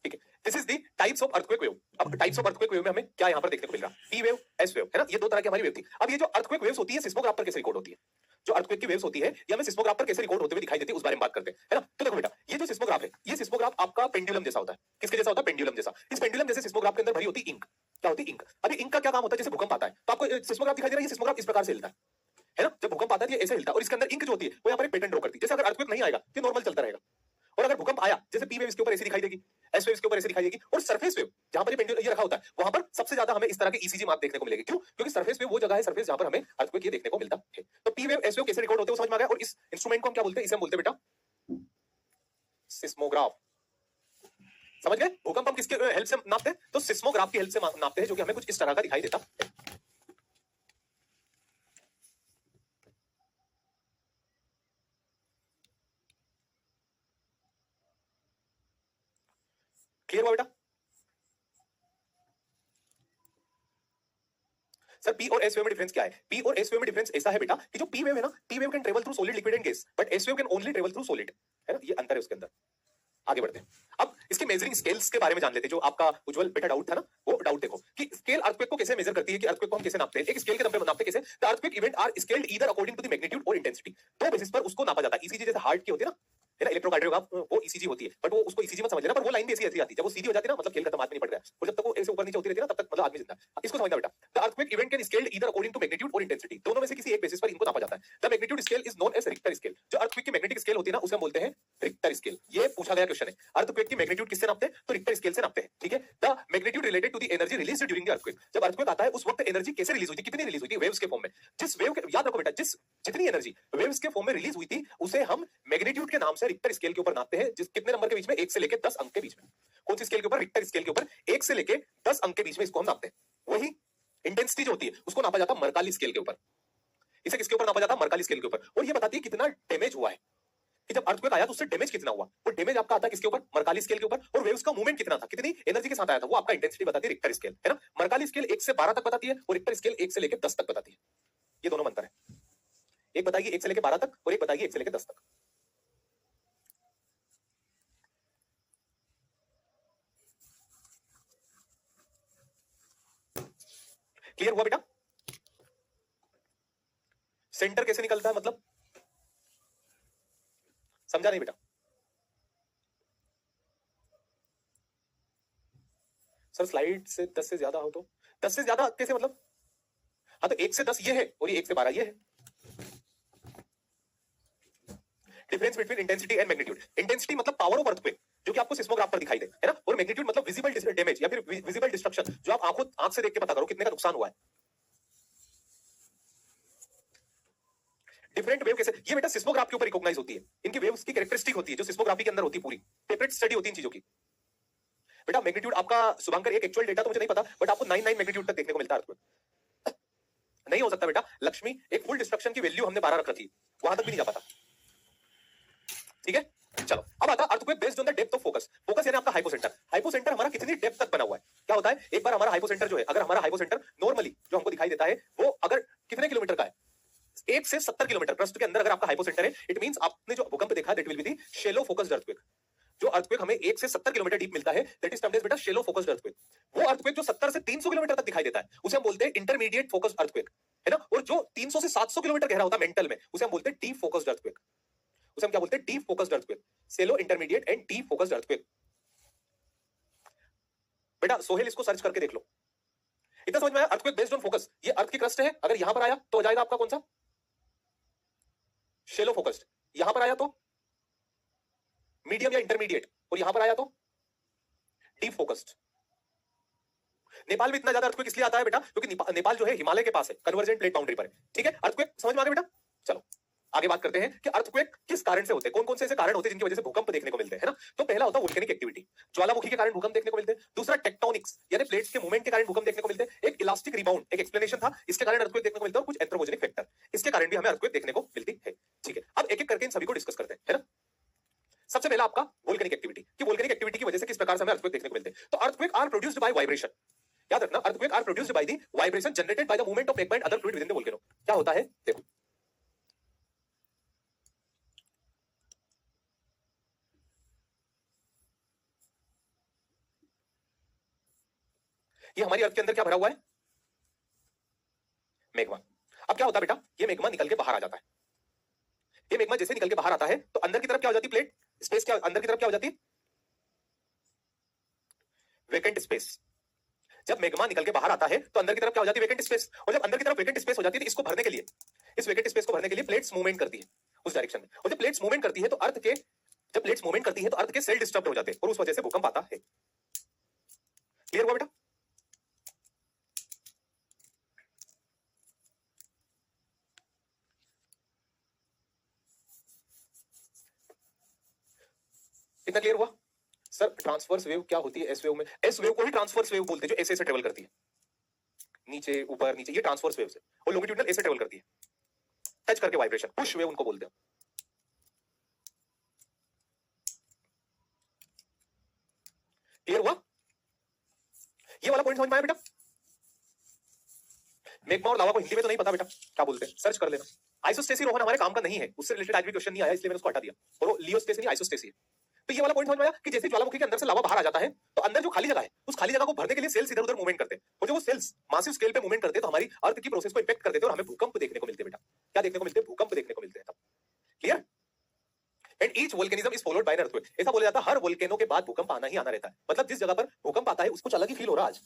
ठीक है? This is the types of earthquake wave. अब टाइप्स ऑफ अर्थक्वेक वेव में हमें क्या यहां पर देखने को मिल रहा? पी वेव, एस वेव, है ना? ये दो तरह की हमारी वेव थी। अब ये जो अर्थक्वेक वेव्स होती है, सिस्मोग्राफ पर कैसे रिकॉर्ड होती है? जो अर्थक्वेक की वेव्स होती है ये हमें सिस्मोग्राफ पर कैसे रिकॉर्ड होते हुए दिखाई देती है, उस बारे में बात करते हैं, है ना? तो देखो बेटा, ये जो सिस्मोग्राफ है, ये सिस्मोग्राफ आपका पेंडुलम जैसा होता है। किसके जैसा होता है? पेंडुलम जैसा। इस पेंडुलम जैसे सिस्मोग्राफ के अंदर भरी होती इंक। क्या होती? इंक। अभी इंक का क्या काम होता है? जैसे भूकंप आता है तो आपको सिस्मोग्राफ दिखाई दे रहा है, ये सिस्मोग्राफ इस प्रकार से हिलता है ना? जब भूकंप आता है ये ऐसे हिलता है और इसके अंदर इंक जो होती है वो यहाँ पर एक पैटर्न ड्रॉ करती है। जैसे अगर अर्थक्वेक नहीं आएगा तो नॉर्मल चलता रहेगा, और अगर भूकंप आया जैसे पी वेव इसके ऊपर ऐसे दिखाई देगी, एस वेव इसके ऊपर ऐसे दिखाई देगी, और सरफेस वेव जहां पर ये पेंडुलम ये रखा होता है वहां पर सबसे ज्यादा हमें इस तरह के ईसीजी माप देखने को मिलेगी। क्यों? क्योंकि सरफेस वेव वो जगह है, सरफेस जहां पर हमें अर्थक्वेक ये देखने को मिलता है। तो पी वेव, एस वेव कैसे रिकॉर्ड होते हैं वो समझ में आ गया। और इस इंस्ट्रूमेंट को हम क्या बोलते हैं? इसे हम बोलते हैं बेटा सिस्मोग्राफ। समझ गए? भूकंप हम किसके हेल्प से नापते हैं? तो सिस्मोग्राफ की हेल्प से नापते हैं, जो कि हमें कुछ इस तरह का दिखाई देता है। क्लियर हुआ बेटा? सर पी और एस वेव में डिफरेंस क्या है? पी और एस वेव में डिफरेंस ऐसा है बेटा कि जो पी वेव है ना, P wave can travel through solid, liquid and gas, but S wave can only travel through solid, है ना? ये अंतर है उसके अंदर। आगे बढ़ते हैं, अब इसके मेजरिंग स्केल्स के बारे में जान लेते हैं। जो आपका उज्जवल बेटा डाउट था ना, वो डाउट देखो कि स्केल अर्थक्वेक को कैसे मेजर करती है, कि अर्थक्वेक को हम कैसे नापते हैं। एक स्केल के दम पे नापते हैं कैसे? The earthquake event are scaled either according to the magnitude और इंटेंसिटी। दो बेसिस पर उसको नापा जाता है। ईसीजी जैसे हार्ट की होती है ना, इलेक्ट्रोकार्डियोग्राफ, वो ईसीजी होती है, बट वो उसको ईसीजी मत समझ लेना, पर वो लाइन भी ऐसी आती है, जब वो सीधी हो जाती है ना, मतलब खेल खत्म, आदमी नहीं पड़ रहा है, और जब तक वो ऐसे ऊपर नीचे होती रहती है ना, तब तक मतलब आदमी जिंदा है। इसको समझना बेटा, the earthquake event can scaled either according to magnitude और इंटेंसिटी, दोनों में से किसी एक बेसिस पर इनको नापा जाता है। The magnitude scale is known as Richter scale. जो अर्थक्वेक की मैग्नेटिक स्केल होती है ना, उसे हम बोलते हैं रिक्टर स्केल। ये पूछा गया क्वेश्चन है, अर्थक्वेक की मैग्नीट्यूड किससे नापते हैं? तो रिक्टर स्केल से नापते हैं, ठीक है? The magnitude related to the energy released during the earthquake. जब अर्थक्वेक आता है उस वक्त एनर्जी कैसे रिलीज हुई थी, कितनी रिलीज हुई थी? वेव्स के फॉर्म में। जिस वेव के, याद रखो बेटा, जितनी एनर्जी वेव्स के फॉर्म में रिलीज हुई थी उसे हम मैग्नीट्यूड के नाम से रिक्टर स्केल के ऊपर नापते हैं। जिस कितने नंबर के बीच में? 1 से लेकर 10 अंक के बीच में। कौन सी स्केल के ऊपर? रिक्टर स्केल के ऊपर 1 से लेकर 10 अंक के बीच में इसको हम नापते हैं। वही इंटेंसिटी जो होती है उसको नापा जाता है मर्काली स्केल के ऊपर। इसे किसके ऊपर नापा जाता है? मर्काली स्केल के ऊपर। और ये बताती है कितना डैमेज हुआ है, कि जब अर्थक्वेक आया तो उससे डैमेज कितना हुआ। वो डैमेज आपका आता है किसके ऊपर? मर्काली स्केल के ऊपर। और वेव्स का मूवमेंट कितना था, कितनी एनर्जी के साथ आया था, वो आपका इंटेंसिटी बताती है रिक्टर स्केल, है ना? मर्काली स्केल 1 से 12 तक बताती है और रिक्टर स्केल 1 से लेकर 10 तक बताती है। ये दोनों अंतर है, एक बताएगी 1 से लेकर 12 तक और एक बताएगी 1 से लेकर 10 तक। क्लियर हुआ बेटा? सेंटर कैसे निकलता है, मतलब समझा नहीं बेटा? सर स्लाइड से 10 से ज्यादा हो तो 10 से ज्यादा कैसे, मतलब? हाँ तो 1 से 10 ये है और ये 1 से 12 ये है। Difference between intensity and magnitude. Intensity मतलब पावर ऑफ अर्थक्वेक, जो कि आपको सिस्मोग्राफ पर दिखाई दे, है ना? और मैग्नीट्यूड मतलब विजिबल डैमेज या फिर विजिबल डिस्ट्रक्शन, जो आप आंख से देख के पता करो कितने का नुकसान हुआ है। डिफरेंट वेव कैसे? ये बेटा सिस्मोग्राफ के ऊपर रिकॉग्नाइज होती है, इनकी वेव्स की कैरेक्टरिस्टिक होती है जो सिस्मोग्राफी के अंदर होती है, पूरी सेपरेट स्टडी होती है इन चीजों की। बेटा मैग्नीट्यूड आपका शुभांकर, एक एक्चुअल डेटा तो मुझे नहीं पता, बट आपको 99 मैग्नीट्यूड तक देखने को मिलता है अर्थक्वेक। नहीं हो सकता बेटा लक्ष्मी, एक फुल डिस्ट्रक्शन की वैल्यू हमने 12 रख रखी, वहां तक भी नहीं जा पाता, ठीक है? चलो अब आता है earthquake based on the depth of focus. Focus यानी आपका हाइपोसेंटर। हाइपोसेंटर हमारा कितनी डेप्थ तक बना हुआ है। क्या होता है, एक बार हमारा हाइपोसेंटर जो है, अगर हमारा हाइपोसेंटर नॉर्मली जो हमको दिखाई देता है वो अगर कितने किलोमीटर का है, 1 से 70 किलोमीटर क्रस्ट के अंदर अगर आपका हाइपोसेंटर है, इट मींस आपने जो भूकंप देखा that will be the shallow focused earthquake. जो अर्थक्वेक हमें 1 से 70 किलोमीटर डीप मिलता है दैट इज टर्म्ड एज बेटा शैलो फोकस्ड अर्थक्वेक। वो अर्थक्वेक जो 70 से 300 किलोमीटर तक दिखाई देता है उसे हम बोलते हैं इंटरमीडिएट फोकस्ड अर्थक्वेक, है ना। और जो 300 से 700 किलोमीटर गहरा होता है मेंटल में उसे हम बोलते हैं डीप फोकस्ड अर्थक्वेक। उसे हम क्या बोलते हैं? Deep focused earthquake. Shallow, intermediate and deep focused earthquake. बेटा सोहेल इसको सर्च करके देख लो। इतना समझ में आया? Earthquake based on focus. ये अर्थ की क्रस्ट है, अगर यहां पर आया तो हो जाएगा आपका कौन सा? Shallow focused. यहां पर आया तो मीडियम या इंटरमीडिएट, और यहां पर आया तो डीप फोकस्ड। नेपाल में इतना ज्यादा अर्थक्वेक इसलिए आता है बेटा क्योंकि नेपाल जो है हिमालय के पास है, कन्वर्जेंट प्लेट बाउंड्री पर है। ठीक है, अर्थक्वेक समझ में आ गया बेटा? चलो आगे बात करते हैं कि अर्थक्वेक किस कारण से होते हैं, कौन कौन से ऐसे कारण होते हैं जिनकी वजह से भूकंप देखने को मिलते हैं, है ना। तो पहला होता है वोल्केनिक एक्टिविटी, ज्वालामुखी के कारण भूकंप देखने को मिलते हैं। दूसरा टेक्टोनिक्स यानी प्लेट्स के मूवमेंट के कारण भूकंप देखने को मिलते हैं। एक इलास्टिक रिबाउंड, एक एक्सप्लेनेशन था, इसके कारण अर्थक्वेक देखने को मिलता है। और कुछ एंथ्रोपोजेनिक फैक्टर, इसके कारण भी हमें अर्थक्वेक देखने को मिलती है। ठीक है, अब एक एक करके इन सभी को डिस्कस करते हैं, है ना। सबसे पहला आपका वोल्केनिक एक्टिविटी, कि वोल्केनिक एक्टिविटी की वजह से किस प्रकार से हमें अर्थक्वेक देखने को मिलते हैं। तो earthquake are produced by vibration. याद रखना, earthquake are produced by the vibration generated by the movement of magma and other fluid within the volcano. क्या होता है देखो, ये हमारी अर्थ के अंदर क्या भरा हुआ है? मैग्मा। अब क्या होता है बेटा, ये मैग्मा निकल के बाहर आ जाता है। ये मैग्मा जैसे निकल के बाहर आता है तो अंदर की तरफ क्या हो जाती है? प्लेट स्पेस क्या अंदर की तरफ क्या हो जाती है? Vacant space. जब मैग्मा निकल के बाहर आता है तो अंदर की तरफ क्या हो जाती है? Vacant space. और जब अंदर की तरफ वेकेंट स्पेस हो जाती है तो इसको भरने के लिए, इस वेकेंट स्पेस को भरने के लिए प्लेट्स मूवमेंट करती है उस डायरेक्शन में। और जब प्लेट्स मूवमेंट करती है तो अर्थ के जब प्लेट्स मूवमेंट करती है तो अर्थ के सेल डिस्टर्ब हो जाते हैं और उस वजह से भूकंप आता है। क्लियर हुआ बेटा? कितना क्लियर हुआ? सर ट्रांसवर्स वेव क्या होती है? एस वेव में, एस वेव को ही ट्रांसवर्स वेव बोलते हैं, जो ऐसे ऐसे ट्रेवल करती है, नीचे ऊपर नीचे, ये ट्रांसवर्स वेव्स है। और लॉन्गिट्यूडनल ऐसे ट्रेवल करती है, टच करके वाइब्रेशन, पुश वेव उनको बोलते हैं। क्लियर हुआ? ये वाला पॉइंट समझ में आया बेटा? मैग्मा और लावा को हिंदी में तो नहीं पता बेटा, क्या बोलते हैं? सर्च कर लेना। आइसोस्टेसी रोहन हमारे काम का नहीं है, उससे रिलेटेड आज भी क्वेश्चन नहीं आया, इसलिए मैंने उसको हटा दिया। और वो लियोस्टेसी नहीं, आइसोस्टेसी है। तो ये वाला पॉइंट समझ में आया कि जैसे ज्वालामुखी के अंदर से लावा बाहर आ जाता है तो अंदर जो खाली जगह है उस खाली जगह को भरने के लिए सेल्स इधर उधर मूवमेंट करते हैं। और जब वो सेल्स मासिव स्केल पे मूवमेंट करते हैं तो हमारी अर्थ की प्रोसेस को इफेक्ट कर देते हैं और हमें भूकंप देखने को मिलते हैं बेटा। क्या देखने को मिलते हैं? भूकंप देखने को मिलते हैं। Clear? And each volcanism is followed by an earthquake. ऐसा बोला जाता है हर वोल्केनो के बाद भूकंप आना ही आना रहता है। मतलब जिस जगह पर भूकंप आता है उसको कुछ अलग ही फील हो रहा है आज,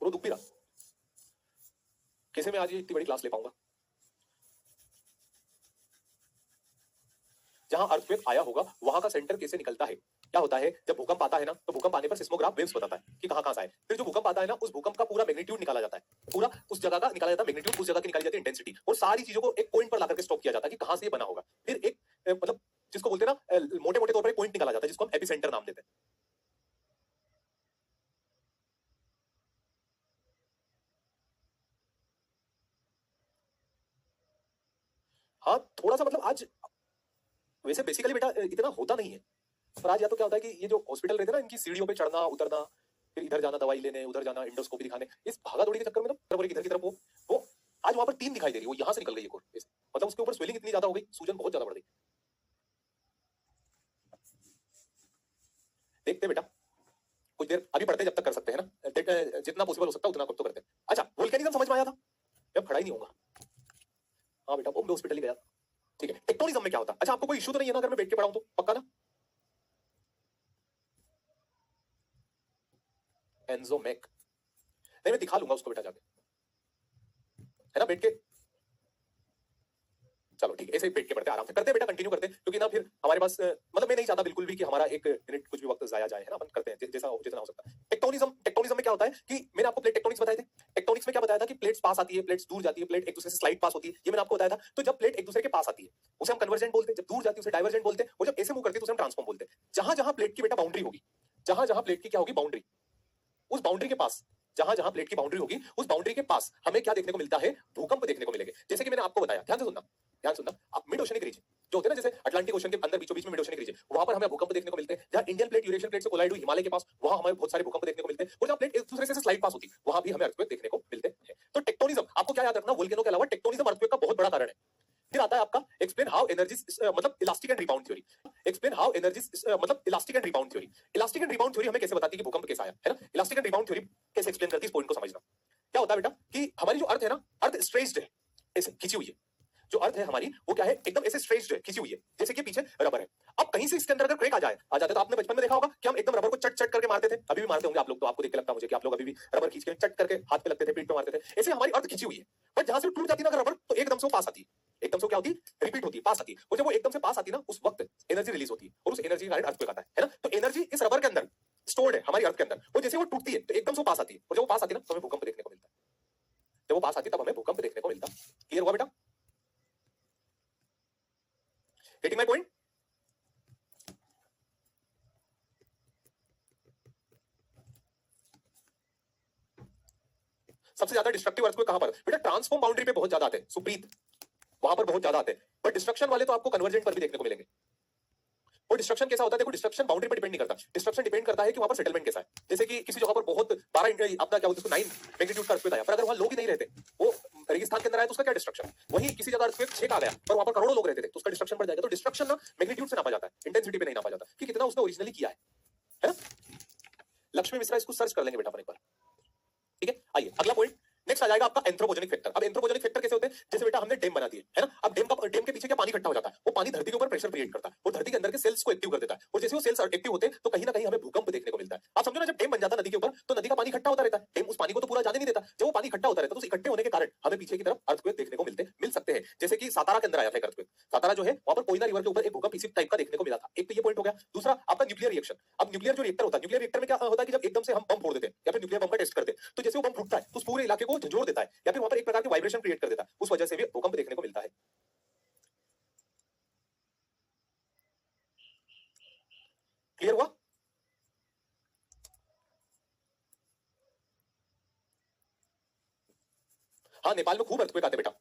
और वो दुख भी रहा। कैसे मैं आज ये इतनी बड़ी क्लास ले पाऊंगा? जहां अर्थक्वेक आया होगा वहां का सेंटर कैसे निकलता है, क्या होता है जब भूकंप आता है ना, तो भूकंप आने पर सिस्मोग्राफ वेव्स बताता है कि कहां कहां से आए। फिर जो भूकंप आता है ना, उस भूकंप का पूरा मैग्नीट्यूड निकाला जाता है, पूरा उस जगह का निकाला जाता है मैग्नीट्यूड, उस जगह की निकाली जाती है इंटेंसिटी, और सारी चीजों को एक पॉइंट पर लाकर के स्टॉप किया जाता है कि कहां से ये बना होगा। फिर एक मतलब जिसको बोलते हैं ना, मोटे मोटे तौर पर एक पॉइंट निकाला जाता है जिसको हम एपिसेंटर नाम देते हैं। हाँ थोड़ा सा मतलब आज वैसे बेसिकली बेटा इतना होता नहीं है, पर आज या तो क्या होता है कि ये जो हॉस्पिटल रहते हैं ना, इनकी सीढ़ियों पे चढ़ना उतरना, फिर इधर जाना दवाई लेने, उधर जाना इंडोस्कोपी दिखाने, इस भागा दौड़ी के चक्कर में ना इधर की तरफ वो आज वहां पर 3 दिखाई दे रही है, वो यहां से निकल गई एक और, मतलब उसके ऊपर स्वेलिंग इतनी ज्यादा हो गई, सूजन बहुत ज्यादा बढ़ गई। देखते बेटा कुछ देर अभी पढ़ते जब तक कर सकते हैं ना, जितना पॉसिबल हो सकता है उतना तो करते हैं। अच्छा वोल्केनिज्म समझ में आया था? जब खड़ा ही नहीं होगा। हाँ बेटा बॉम्बे हॉस्पिटल ही गया। ठीक है, टेक्टोनिज्म में क्या होता है? अच्छा आपको कोई इशू तो नहीं है ना अगर मैं बैठ के पढ़ाऊं तो? पक्का ना? एंजोमेक नहीं, मैं दिखा लूंगा उसको बेटा जाके, है ना, बैठ के। चलो ठीक है, ऐसे ही बैठ के पढ़ते आराम से करते हैं बेटा, कंटिन्यू करते हैं, क्योंकि ना फिर हमारे पास मतलब मैं नहीं चाहता बिल्कुल भी कि हमारा 1 मिनट कुछ भी वक्त जाया जाए, है ना। अपन करते हैं जैसा जितना हो सकता है। टेक्टोनिज्म में क्या होता है कि मैंने आपको प्लेट टेक्टोनिक्स बताए थे। टेक्टोनिक्स में क्या बताया था कि प्लेट्स पास आती है, प्लेट्स दूर जाती है, प्लेट एक दूसरे से स्लाइड पास होती है, ये मैंने आपको बताया था। तो जब प्लेट एक दूसरे के पास आती है उसे हम कन्वर्जेंट बोलते हैं, जब दूर जाती है उसे डाइवर्जेंट बोलते हैं, और जब ऐसे मूव करती है तो उसे हम ट्रांसफॉर्म बोलते हैं। जहां जहां प्लेट की बेटा बाउंड्री होगी, जहां जहां प्लेट की क्या होगी? बाउंड्री, उस बाउंड्री के पास, जहां जहां प्लेट की बाउंड्री होगी उस बाउंड्री के पास हमें क्या देखने को मिलता है? भूकंप देखने को मिलेंगे। जैसे कि मैंने आपको बताया, ध्यान से सुनना, ध्यान सुनना। आप मिड ओशनिक रीजन जो होते हैं ना, जैसे अटलांटिक ओशन के अंदर बीचों बीच में मिड ओशनिक रीजन, वहां पर हमें भूकंप देखने को मिलते हैं। जहां इंडियन प्लेट यूरेशियन प्लेट से कोलाइड हुई हिमालय के पास, वहां हमें बहुत सारे भूकंप देखने को मिलते हैं। और जहां प्लेट एक दूसरे से स्लाइड पास होती है वहां भी हमें अर्थक्वेक देखने को मिलते हैं। तो टेक्टोनिज्म आपको क्या याद रखना, वोल्केनो के अलावा टेक्टोनिज्म अर्थक्वेक का बहुत बड़ा कारण है। फिर आता है आपका एक्सप्लेन हाउ एनर्जी मतलब elastic and rebound theory. Explain how energy मतलब elastic and rebound theory. Elastic and rebound theory हमें कैसे बताती है कि भूकंप कैसा आया, है ना। इलास्टिक एंड रिबाउंड थ्योरी कैसे एक्सप्लेन करती है, इस पॉइंट को समझना। क्या होता है बेटा कि हमारी जो अर्थ है ना, अर्थ स्ट्रेच्ड है, ऐसे खिंची हुई है। जो अर्थ है हमारी वो क्या है, एकदम ऐसे स्ट्रेच्ड है, खिंची हुई है, जैसे कि पीछे रबर है। अब कहीं से इसके अंदर अगर क्रैक आ जाते तो आपने बचपन में देखा होगा कि हम एकदम रबर को चट चट करके मारते थे, अभी भी मारते होंगे आप लोग, तो आपको देख के लगता है मुझे कि आप लोग अभी भी रबर खींच के चट करके हाथ पे लगते थे, पीठ पे मारते थे। ऐसे हमारी अर्थ खिंची हुई है, बट जहां से टूट जाती है ना रबर, तो एकदम से वो पास आती है। एकदम से क्या होती है, रिपीट होती है, पास आती है। और जब वो एकदम से पास आती है ना, उस वक्त एनर्जी रिलीज होती है, और उस एनर्जी के कारण अर्थक्वेक आता है ना। तो एनर्जी इस रबर के अंदर स्टोर्ड है हमारी अर्थ के अंदर, और जैसे वो टूटती है तो एकदम से वो पास आती है, और जब वो पास आती है ना तो हमें भूकंप देखने को मिलता है। जब वो पास आती है तब हमें भूकंप देखने को मिलता है। क्लियर हुआ बेटा? Getting my point? सबसे ज्यादा डिस्ट्रक्टिव अर्थक्वेक कहां पर बेटा? ट्रांसफॉर्म बाउंड्री पे बहुत ज्यादा आते हैं, सुप्रीत, वहां पर बहुत ज्यादा आते हैं। बट डिस्ट्रक्शन वाले तो आपको कन्वर्जेंट पर भी देखने को मिलेंगे। और डिस्ट्रक्शन कैसा होता है, देखो डिस्ट्रक्शन बाउंड्री पर डिपेंड नहीं करता, डिस्ट्रक्शन डिपेंड करता है कि वहां पर सेटलमेंट कैसा है। जैसे कि किसी जगह पर बहुत 12 अपना क्या बोलते हैं 9 मैग्नीट्यूड का अर्थक्वेक आया, पर अगर वहां लोग ही नहीं रहते, वो रेगिस्तान के अंदर आया तो उसका क्या डिस्ट्रक्शन। वहीं किसी जगह अर्थक्वेक 6 का आ गया पर वहां पर करोड़ों लोग रहते थे, तो उसका डिस्ट्रक्शन बढ़ जाएगा। तो डिस्ट्रक्शन ना मैग्नीट्यूड से नापा जाता है, इंटेंसिटी पे नहीं नापा जाता कि कितना उसने ओरिजिनली किया है ना। लक्ष्मी मिश्रा इसको सर्च कर लेंगे बेटा अपन एक बार, ठीक है। आइए अगला पॉइंट नेक्स्ट आ जाएगा आपका एंथ्रोपोजेनिक फैक्टर। अब एंथ्रोपोजेनिक फैक्टर कैसे होते हैं, जैसे बेटा हमने डैम बना दिए है ना, अब डैम के पीछे क्या पानी इकट्ठा हो जाता है, वो पानी धरती के ऊपर प्रेशर क्रिएट करता है और धरती के अंदर के सेल्स को एक्टिव कर देता है, और जैसे वो सेल्स एक्टिव होते हैं तो कहीं ना कहीं हमें भूकंप देखने को मिलता है। आप समझो ना, जब डैम बन जाता है नदी के ऊपर तो नदी का पानी इकट्ठा होता रहता है, डैम उस पानी को तो पूरा जाने नहीं देता। जब वो पानी इकट्ठा होता रहता है तो उस इकट्ठे होने के कारण हमें पीछे की तरफ अर्थक्वेक देखने को मिल सकते हैं। जैसे कि सातारा के अंदर आया था अर्थक्वेक, सातारा जो है वहां पर कोयना रिवर के ऊपर एक भूकंप इसी टाइप का देखने को मिला था। एक तो ये पॉइंट हो गया। दूसरा आपका न्यूक्लियर रिएक्शन। अब न्यूक्लियर जो रिएक्टर होता है, न्यूक्लियर रिएक्टर में क्या होता है कि जब एकदम से हम बम फोड़ देते हैं या फिर न्यूक्लियर बम का टेस्ट करते हैं, तो जैसे वो बम फूटता है तो उस पूरे इलाके को झंझोर देता है या फिर वहां पर एक प्रकार की वाइब्रेशन क्रिएट कर देता है, उस वजह से भी भूकंप देखने को मिलता है। क्लियर हुआ? हाँ, नेपाल में खूब अर्थक्वेक आते बेटा।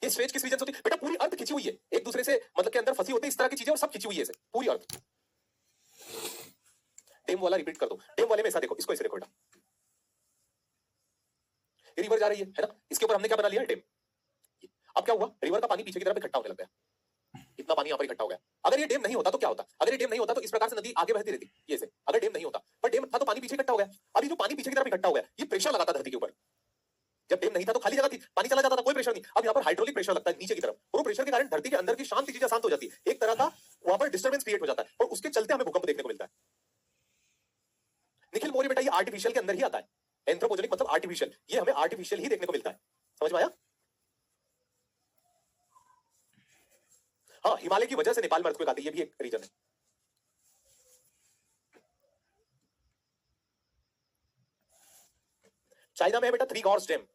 ये स्ट्रेच किस रीजन से होती है बेटा? पूरी अर्थ खिंची हुई है एक दूसरे से, मतलब के अंदर फंसी होती है इस तरह की चीजें, और सब खिंची हुई है पूरी अर्थ। डैम वाला रिपीट कर दो, डैम वाले में ऐसा देखो, इसको ऐसे देखो बेटा, रिवर जा रही है ना, इसके ऊपर हमने क्या बना लिया, डैम। अब क्या हुआ, रिवर का पानी पीछे की तरफ इकट्ठा होने लग गया, इतना पानी यहाँ पर इकट्ठा हो गया। अगर ये डैम नहीं होता तो क्या होता, अगर ये डैम नहीं होता तो इस प्रकार से नदी आगे बहती रहती ये से, अगर डैम नहीं होता, पर डैम था तो पानी पीछे इकट्ठा हो गया। अभी जो पानी पीछे की तरफ इकट्ठा हो गया, ये प्रेशर लगाता धरती के ऊपर। जब डैम नहीं था तो खाली जगह थी, पानी चला जाता था, कोई प्रेशर नहीं। अब यहाँ पर हाइड्रोलिक प्रेशर लगता है नीचे की तरफ, और वो प्रेशर के कारण धरती के अंदर की शांत चीजें शांत हो जाती है, एक तरह का वहां पर डिस्टर्बेंस क्रिएट हो जाता है, और उसके चलते हमें भूकंप देखने को मिलता है। निखिल मौर्य बेटा, ये आर्टिफिशियल के अंदर ही आता है, एंथ्रोपोजेनिक मतलब आर्टिफिशियल, ये हमें आर्टिफिशियल ही देखने को मिलता है। समझ में आया? हाँ, हिमालय की वजह से नेपाल में अर्थक्वेक आती है, ये भी एक रीजन है। चाइना में है बेटा थ्री गॉर्स डैम।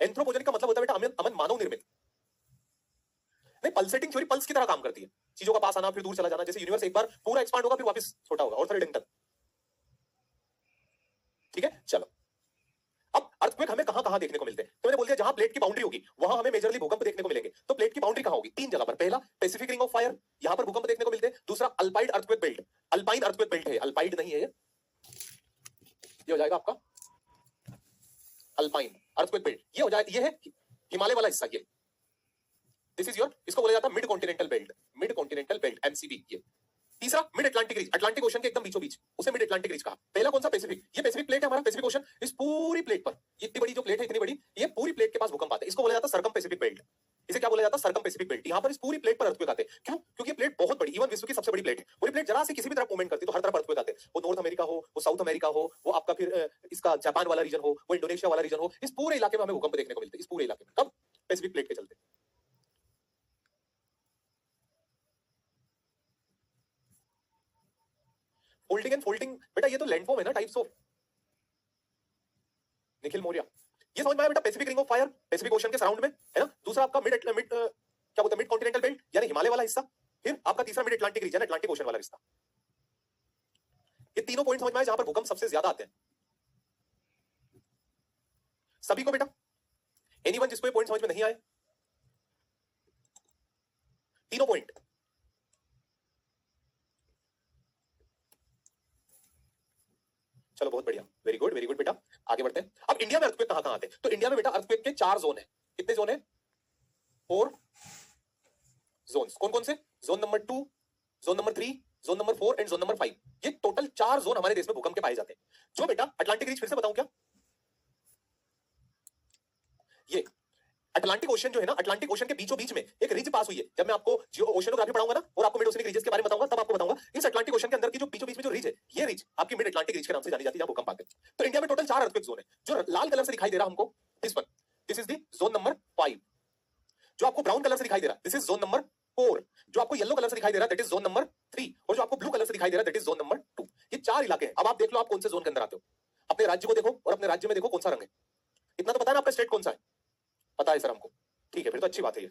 एंथ्रोपोजेनिक का मतलब होता है बेटा अमन मानव निर्मित। नहीं, पल्सेटिंग थ्योरी पल्स की तरह काम करती है, चीजों का पास आना फिर दूर चला जाना, जैसे यूनिवर्स एक बार पूरा एक्सपांड होगा फिर वापस छोटा होगा, और रिडंडेंट। ठीक है, चलो। अब अर्थक्वेक हमें कहां कहां देखने को मिलते हैं, तो मैंने बोल दिया जहां प्लेट की बाउंड्री होगी वहां हमें मेजरली भूकंप देखने को मिलेंगे। तो प्लेट की बाउंड्री कहां होगी, तीन जगह पर। पहला पैसिफिक रिंग ऑफ फायर, यहां पर भूकंप देखने को मिलते हैं। दूसरा Alpide earthquake belt, Alpine earthquake belt है, अल्पाइड नहीं है ये हो जाएगा आपका अल्पाइन अर्थक्वेक बेल्ट, ये हो जाएगा, ये है हिमालय वाला हिस्सा, ये दिस इज योर, इसको बोला जाता है mid continental belt, mid continental belt MCB. ये तीसरा मिड अटलांटिक रीज, अटलांटिक ओशन के एकदम बीचों बीच, उसे मिड अटलांटिक रीज कहा। पहला कौन सा, पैसिफिक, ये पैसिफिक प्लेट है हमारा, पैसिफिक ओशन, इस पूरी प्लेट पर, इतनी बड़ी जो प्लेट है, इतनी बड़ी, ये पूरी प्लेट के पास भूकंप आते हैं, इसको बोला जाता है सर्कम पैसिफिक बेल्ट। इसे क्या बोला जाता है, सर्कम पैसिफिक बेल्ट। यहाँ पर इस पूरी प्लेट पर अर्थक्वेक आते हैं, क्यों? क्योंकि ये प्लेट बहुत बड़ी, इवन विश्व की सबसे बड़ी प्लेट है। पूरी प्लेट जरा से किसी भी तरफ मूवमेंट करती है तो हर तरफ अर्थक्वेक आते हैं, वो नॉर्थ अमेरिका हो, वो साउथ अमेरिका हो, वो आपका फिर इसका जापान वाला रीजन हो, वो इंडोनेशिया वाला रीजन हो, इस पूरे इलाके में हमें भूकंप देखने को मिलते हैं, इस पूरे इलाके में। कब? पैसिफिक प्लेट के चलते। फोल्डिंग एंड फोल्डिंग बेटा, ये तो लैंडफॉर्म है ना, टाइप्स ऑफ। निखिल मौर्य, ये समझ में आया बेटा, Pacific ring of fire Pacific ocean के सराउंड में है ना। दूसरा आपका मिड क्या बोलते हैं, मिड कॉन्टिनेंटल बेल्ट यानी हिमालय वाला हिस्सा। फिर आपका तीसरा mid Atlantic region, Atlantic ocean वाला रिश्ता। ये तीनों पॉइंट समझ में आए जहां पर भूकंप सबसे ज्यादा आते हैं सभी को बेटा। एनीवन जिसको ये पॉइंट समझ में नहीं आए, तीनों पॉइंट। चलो बहुत बढ़िया, वेरी गुड बेटा, आगे बढ़ते हैं। अब इंडिया में अर्थक्वेक कहां कहां आते हैं? तो इंडिया में बेटा अर्थक्वेक के 4 जोन है। कितने जोन है? 4 जोन्स। कौन कौन से? Zone number 2, zone number 3, zone number 4 and zone number 5। ये टोटल 4 जोन हमारे देश में भूकंप के पाए जाते हैं। जो बेटा अटलांटिक रीज, फिर से बताऊं क्या? ये अटलांटिक ओशन जो है ना, अटलांटिक ओशन के बीचों बीच में एक रिज पास हुई है। जब मैं आपको जियो ओशनोग्राफी पढ़ाऊंगा ना और आपको मिड ओशनिक रीजस के बारे में बताऊंगा, तब आपको बताऊंगा इस अटलांटिक ओशन के अंदर की जो बीचों बीच में जो रिज है, ये रिज आपकी मिड अटलांटिक रिज के नाम से जानी जाती है, जहां भूकंप आते हैं। तो इंडिया में टोटल 4 अर्थक्वेक जोन है। जो लाल कलर से दिखाई दे रहा हमको, this one, this is the zone number 5। जो आपको ब्राउन कलर से दिखाई दे रहा, दिस इज जोन नंबर 4। जो आपको येलो कलर से दिखाई दे रहा, दैट इज जोन नंबर 3। और जो आपको ब्लू कलर से दिखाई दे रहा, दैट इज जोन नंबर 2। ये 4 इलाके हैं। अब आप देख लो आप कौन से जोन के अंदर आते हो। अपने राज्य को देखो और अपने राज्य में देखो कौन सा रंग है। इतना तो पता है ना आपका स्टेट कौन सा है? पता है सर हमको, ठीक है, फिर तो अच्छी बात है ये।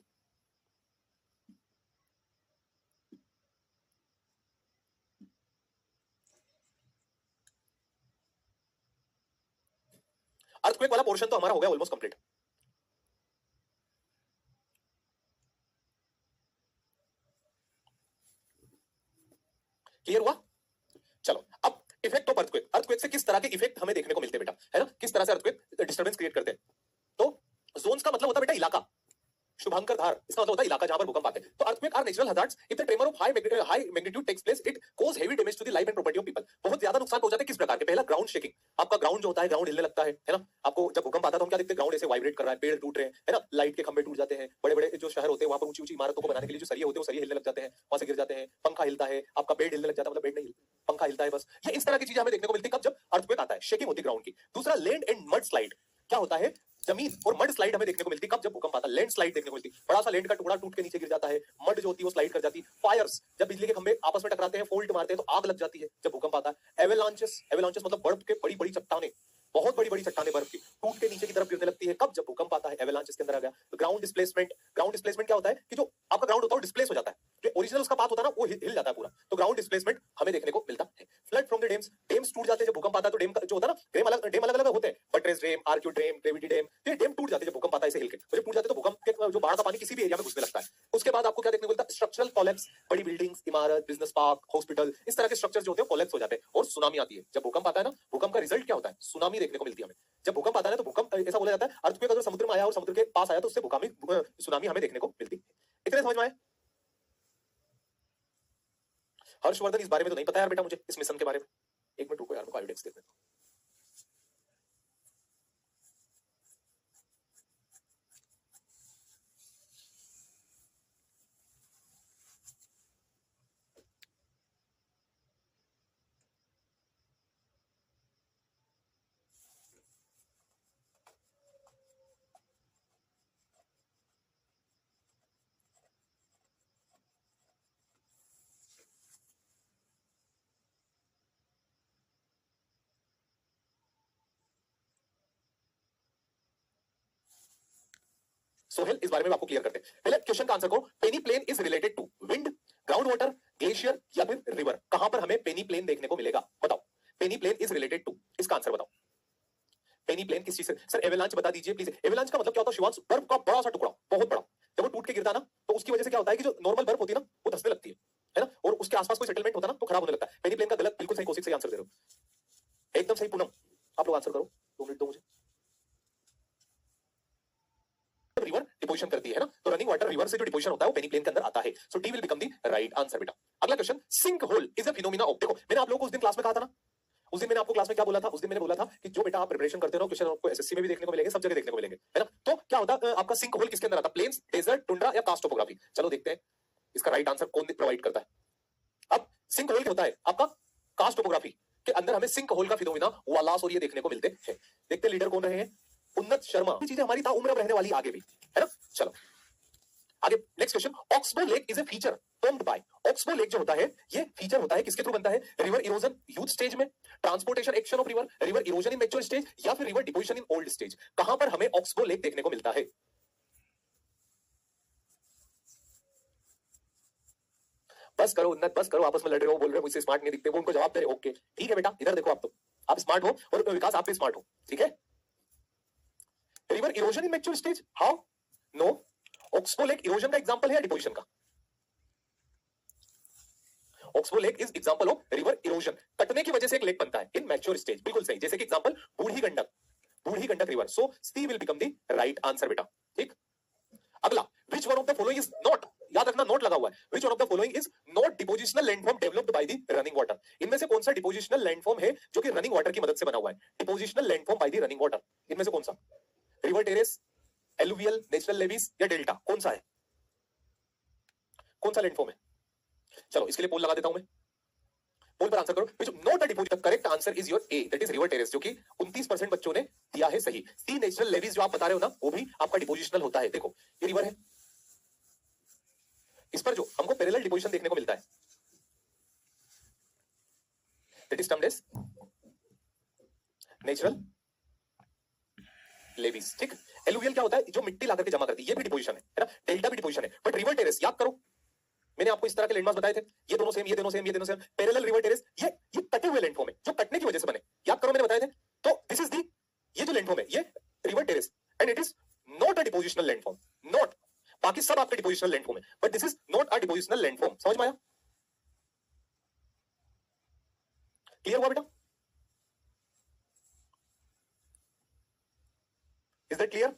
अर्थक्वेक वाला पोर्शन तो हमारा हो गया ऑलमोस्ट कंप्लीट। क्लियर हुआ? चलो अब इफेक्ट ऑफ अर्थक्वेक। अर्थक्वेक से किस तरह के इफेक्ट हमें देखने को मिलते हैं बेटा, है ना? किस तरह से अर्थक्वेक डिस्टर्बेंस क्रिएट करते हैं। तो जोन्स का मतलब होता है बेटा इलाका। शुभांकर धार, इसका मतलब होता है इलाका जहां पर भूकंप आते हैं। तो earthquake are natural hazards. If the tremor of high magnitude takes place, it cause heavy damage to the life and property of people. बहुत ज्यादा नुकसान पहुंचाते हैं। किस प्रकार के? पहला ग्राउंड शेकिंग। आपका ग्राउंड जो होता है, ग्राउंड हिलने लगता है ना? आपको जब भूकंप आता है तो हम क्या देखते हैं? ग्राउंड ऐसे वाइब्रेट कर रहा है, पेड़ टूट रहे हैं, है ना? लाइट के खंभे टूट जाते हैं, बड़े बड़े जो शहर होते हैं वहां पर ऊंची ऊंची इमारतों को बनाने के लिए जो सरिये होते हैं वो सरिये हिलने लग जाते हैं, वहां से गिर जाते हैं, पंखा हिलता है, आपका बेड हिलने लग जाता है, मतलब बेड नहीं पंखा हिलता है बस। ये इस तरह की चीजें हमें देखने को मिलती है कब? जब अर्थक्वेक आता है, शेकिंग होती है ग्राउंड की। दूसरा लैंड एंड मड स्लाइड। क्या होता है? जमीन और मड स्लाइड हमें देखने को मिलती है कब? जब भूकंप आता है। लैंड स्लाइड देखने को मिलती है, बड़ा सा लैंड का टुकड़ा टूट के नीचे गिर जाता है, मड जो होती है वो स्लाइड कर जाती है। फायर्स, जब बिजली के खंभे आपस में टकराते हैं, फोल्ट मारते हैं तो आग लग जाती है जब भूकंप आता है। एवेलांचेस, एवेलांचेस मतलब बर्फ के बड़ी बड़ी चट्टानें, बहुत बड़ी बड़ी चट्टानें बर्फ की टूट के नीचे की तरफ गिरने लगती है कब? जब भूकंप आता है। एवेलांचेस के अंदर आ गया। तो ग्राउंड डिस्प्लेसमेंट। ग्राउंड डिस्प्लेसमेंट क्या होता है कि जो आपका ग्राउंड होता है वो डिस्प्लेस हो जाता है, जो ओरिजिनल उसका पाथ होता है ना वो हिल जाता है पूरा। तो ग्राउंड डिस्प्लेसमेंट हमें देखने को मिलता है। Flood from the DIMMs. DIMMs टूट जाते हैं जब भूकंप आता है। तो डेम जो होता है ना, डेम अलग अलग होते हैं, buttress dam, arch dam, gravity dam. ये डेम टूट जाते हैं जब भूकंप आता है ऐसे हिल के। जब टूट जाते हैं तो भूकंप के जो बाढ़ का पानी किसी भी एरिया में घुसने लगता है। उसके बाद आपको क्या देखने को मिलता है? Structural collapse. बड़ी बिल्डिंग्स, इमारत, बिजनेस पार्क, हॉस्पिटल, इस तरह के स्ट्रक्चर जो होते हैं कोलैप्स हो जाते हैं। और सुनामी आती है जब भूकंप आता है ना। भूकंप का रिजल्ट क्या होता है? सुनामी देखने को मिलती है हमें जब भूकंप आता है ना। तो भूकंप ऐसा बोला जाता है अर्थक्वेक अगर समुद्र में आया और समुद्र के पास आया तो उससे भूकंप सुनामी हमें देखने को मिलती है। इतने समझ में आए? हर्षवर्धन, इस बारे में तो नहीं पता यार बेटा मुझे, इस मिशन के बारे में। एक मिनट रुको यार, मेरे को देखने दो। सोहेल, इस बारे में आपको क्लियर करते हैं। पहले क्वेश्चन का आंसर करो। Peneplain is related to wind, ground water, glacier या फिर रिवर। कहां पर हमें पेनी प्लेन देखने को मिलेगा? बताओ। पेनी प्लेन इज रिलेटेड टू, इसका आंसर बताओ। पेनी प्लेन किस चीज से? सर एवेलांच बता दीजिए प्लीज। एवेलांच का मतलब क्या होता है शिवांश? बर्फ का बड़ा सा टुकड़ा, बहुत बड़ा, जब वो टूट के गिरता है ना तो उसकी वजह से क्या होता है कि जो नॉर्मल बर्फ होती है ना वो धंसने लगती है ना? और उसके आसपास कोई सेटलमेंट होता है ना तो खराब होने लगता है। पेनी प्लेन का गलत, बिल्कुल सही, कोशिश से आंसर दे रहे हो, एकदम सही। पूनम आप लोग आंसर करो, 2 मिनट दो मुझे। रिवर डिपोजिशन करती है ना, तो रनिंग वाटर रिवर से जो डिपोजिशन होता है वो पेनी प्लेन के अंदर आता है। So D will become the right answer बेटा। अगला question, sinkhole is a phenomena of. देखो मैंने आप लोगों को उस दिन क्लास में कहा था ना, उस दिन मैंने आपको क्लास में क्या बोला था? उस दिन मैंने बोला था कि जो बेटा आप प्रिपरेशन करते हो क्वेश्चन आपको एसएससी में भी देखने को मिलेंगे, सब जगह देखने को मिलेंगे, है ना? तो क्या होता है आपका सिंक होल किसके अंदर आता है? प्लेन्स, डेजर्ट, टुंड्रा या कास्ट टोपोग्राफी? चलो देखते हैं इसका राइट आंसर कौन प्रोवाइड करता है। अब सिंक होल क्या होता है? आपका कास्ट टोपोग्राफी के अंदर हमें सिंक होल का फिनोमिना वालास और ये देखने को मिलते हैं। देखते लीडर कौन रहे हैं? उन्नत शर्मा। चीजें हमारी था उम्र रहने वाली आगे भी, है ना? चलो आगे next question, oxbow lake is a feature formed by. Oxbow lake जो होता है ये फीचर होता है किसके थ्रू बनता है? रिवर इरोजन यूथ स्टेज में, transportation action of river, river erosion in mature stage या फिर river deposition in old stage. कहां पर हमें ऑक्सबो लेक देखने को मिलता है? बस करो उन्नत, बस करो, आपस में लड़ रहे हो, बोल रहे हो मुझसे स्मार्ट नहीं दिखते, वो उनको जवाब दे रहे। ओके ठीक है बेटा, इधर देखो, आप तो आप स्मार्ट हो और विकास आप भी स्मार्ट हो, ठीक है? River erosion in mature stage, how? No, oxbow lake erosion का एग्जांपल है डिपोजिशन का? Oxbow lake is example of river erosion, कटने की वजह से एक लेक बनता है इन मैच्योर स्टेज, बिल्कुल सही, जैसे कि example Burhi Gandak river, so C will become the right answer बेटा, ठीक। अगला, which one of the following is not, याद रखना नोट लगा हुआ है, which one of the following is not depositional landform developed by the running water, इनमें से कौन सा डिपोजिशनल लैंडफॉर्म है जो कि रनिंग वाटर की मदद से बना हुआ है, depositional landform by the running water, इनमें से कौन सा, river terrace, alluvial, natural levies या डेल्टा, कौन सा है, कौन सा लैंडफॉर्म है? चलो इसके लिए पोल लगा देता हूं मैं, पोल पर आंसर करो, which not a deposit, correct answer is your A, that is river terrace, जो कि 29% बच्चों ने दिया है सही। सी नेचुरल लेवीज जो आप बता रहे हो ना, वो भी आपका डिपोजिशनल होता है, देखो ये रिवर है, इस पर जो हमको पैरेलल डिपोजिशन देखने को मिलता है, that is termed as natural levees, ठीक। एलुवियल क्या होता है, जो मिट्टी लाकर के जमा करती है, ये भी डिपोजिशन है ना, डेल्टा भी डिपोजिशन है, बट रिवर टेरेस याद करो, मैंने आपको इस तरह के लैंडमार्क्स बताए थे, ये दोनों सेम, ये दोनों सेम, ये दोनों सेम, पैरेलल रिवर टेरेस, ये कटे हुए लैंडफॉर्म है जो कटने की वजह से बने, याद करो मैंने बताए थे। तो दिस इज दी, ये जो लैंडफॉर्म है ये river terrace, and it is not a depositional landform, not, बाकी सब आपके डिपोजिशनल लैंडफॉर्म है, but this is not a depositional landform, समझ में आया? क्लियर हुआ बेटा? Is that clear?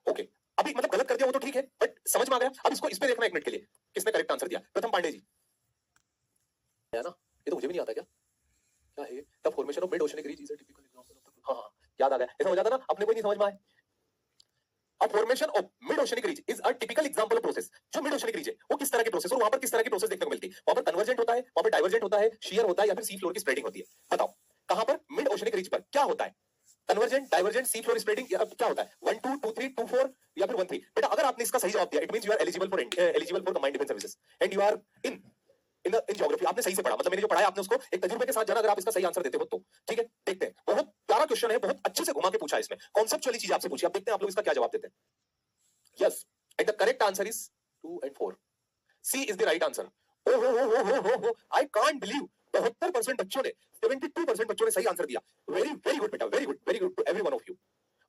ओके, अभी मतलब गलत कर दिया वो तो ठीक है, बट समझ में आ गया। अब इसको इसमें देखना एक मिनट के लिए, किसने करेक्ट आंसर दिया, प्रथम पांडे जी है ना, ये तो मुझे भी नहीं आता, क्या है the formation of mid oceanic ridge is a typical example of the, हां याद आ गया, ऐसा हो जाता ना, अपने को नहीं समझ में आए। A formation of mid-oceanic ridge is a typical example of process, जो मिड ओशनिक रीज है वो किस तरह के प्रोसेस, और वहां पर किस तरह की प्रोसेस देखने को मिलती है, वहां पर कन्वर्जेंट होता है, वहां पर डाइवर्जेंट होता है, शियर होता है, या फिर सी फ्लोर की स्प्रेडिंग होती है, बताओ कहां पर मिड ओशनिक रीज पर क्या होता है, convergent, divergent, sea floor spreading, या क्या होता है, 1 2 2 3 2 4 या फिर 1 3? बेटा अगर आपने इसका सही जवाब दिया, it means you are eligible for combined defence services and you are in geography, आपने सही से पढ़ा, मतलब मैंने जो पढ़ाया आपने उसको एक तजुर्बे के साथ जाना, अगर आप इसका सही आंसर देते हो तो ठीक है। देखते हैं, बहुत प्यारा क्वेश्चन है, बहुत अच्छे से घुमा के पूछा है इसमें, कॉन्सेप्चुअली चीज आपसे पूछी, अब देखते हैं आप लोग इसका क्या जवाब देते हैं। Yes, and the correct answer is 2 and 4. C is the right answer. Oh, I can't believe 72% बच्चों ने, 72% बच्चों ने सही आंसर दिया। Very, very good बेटा, very good to every one of you.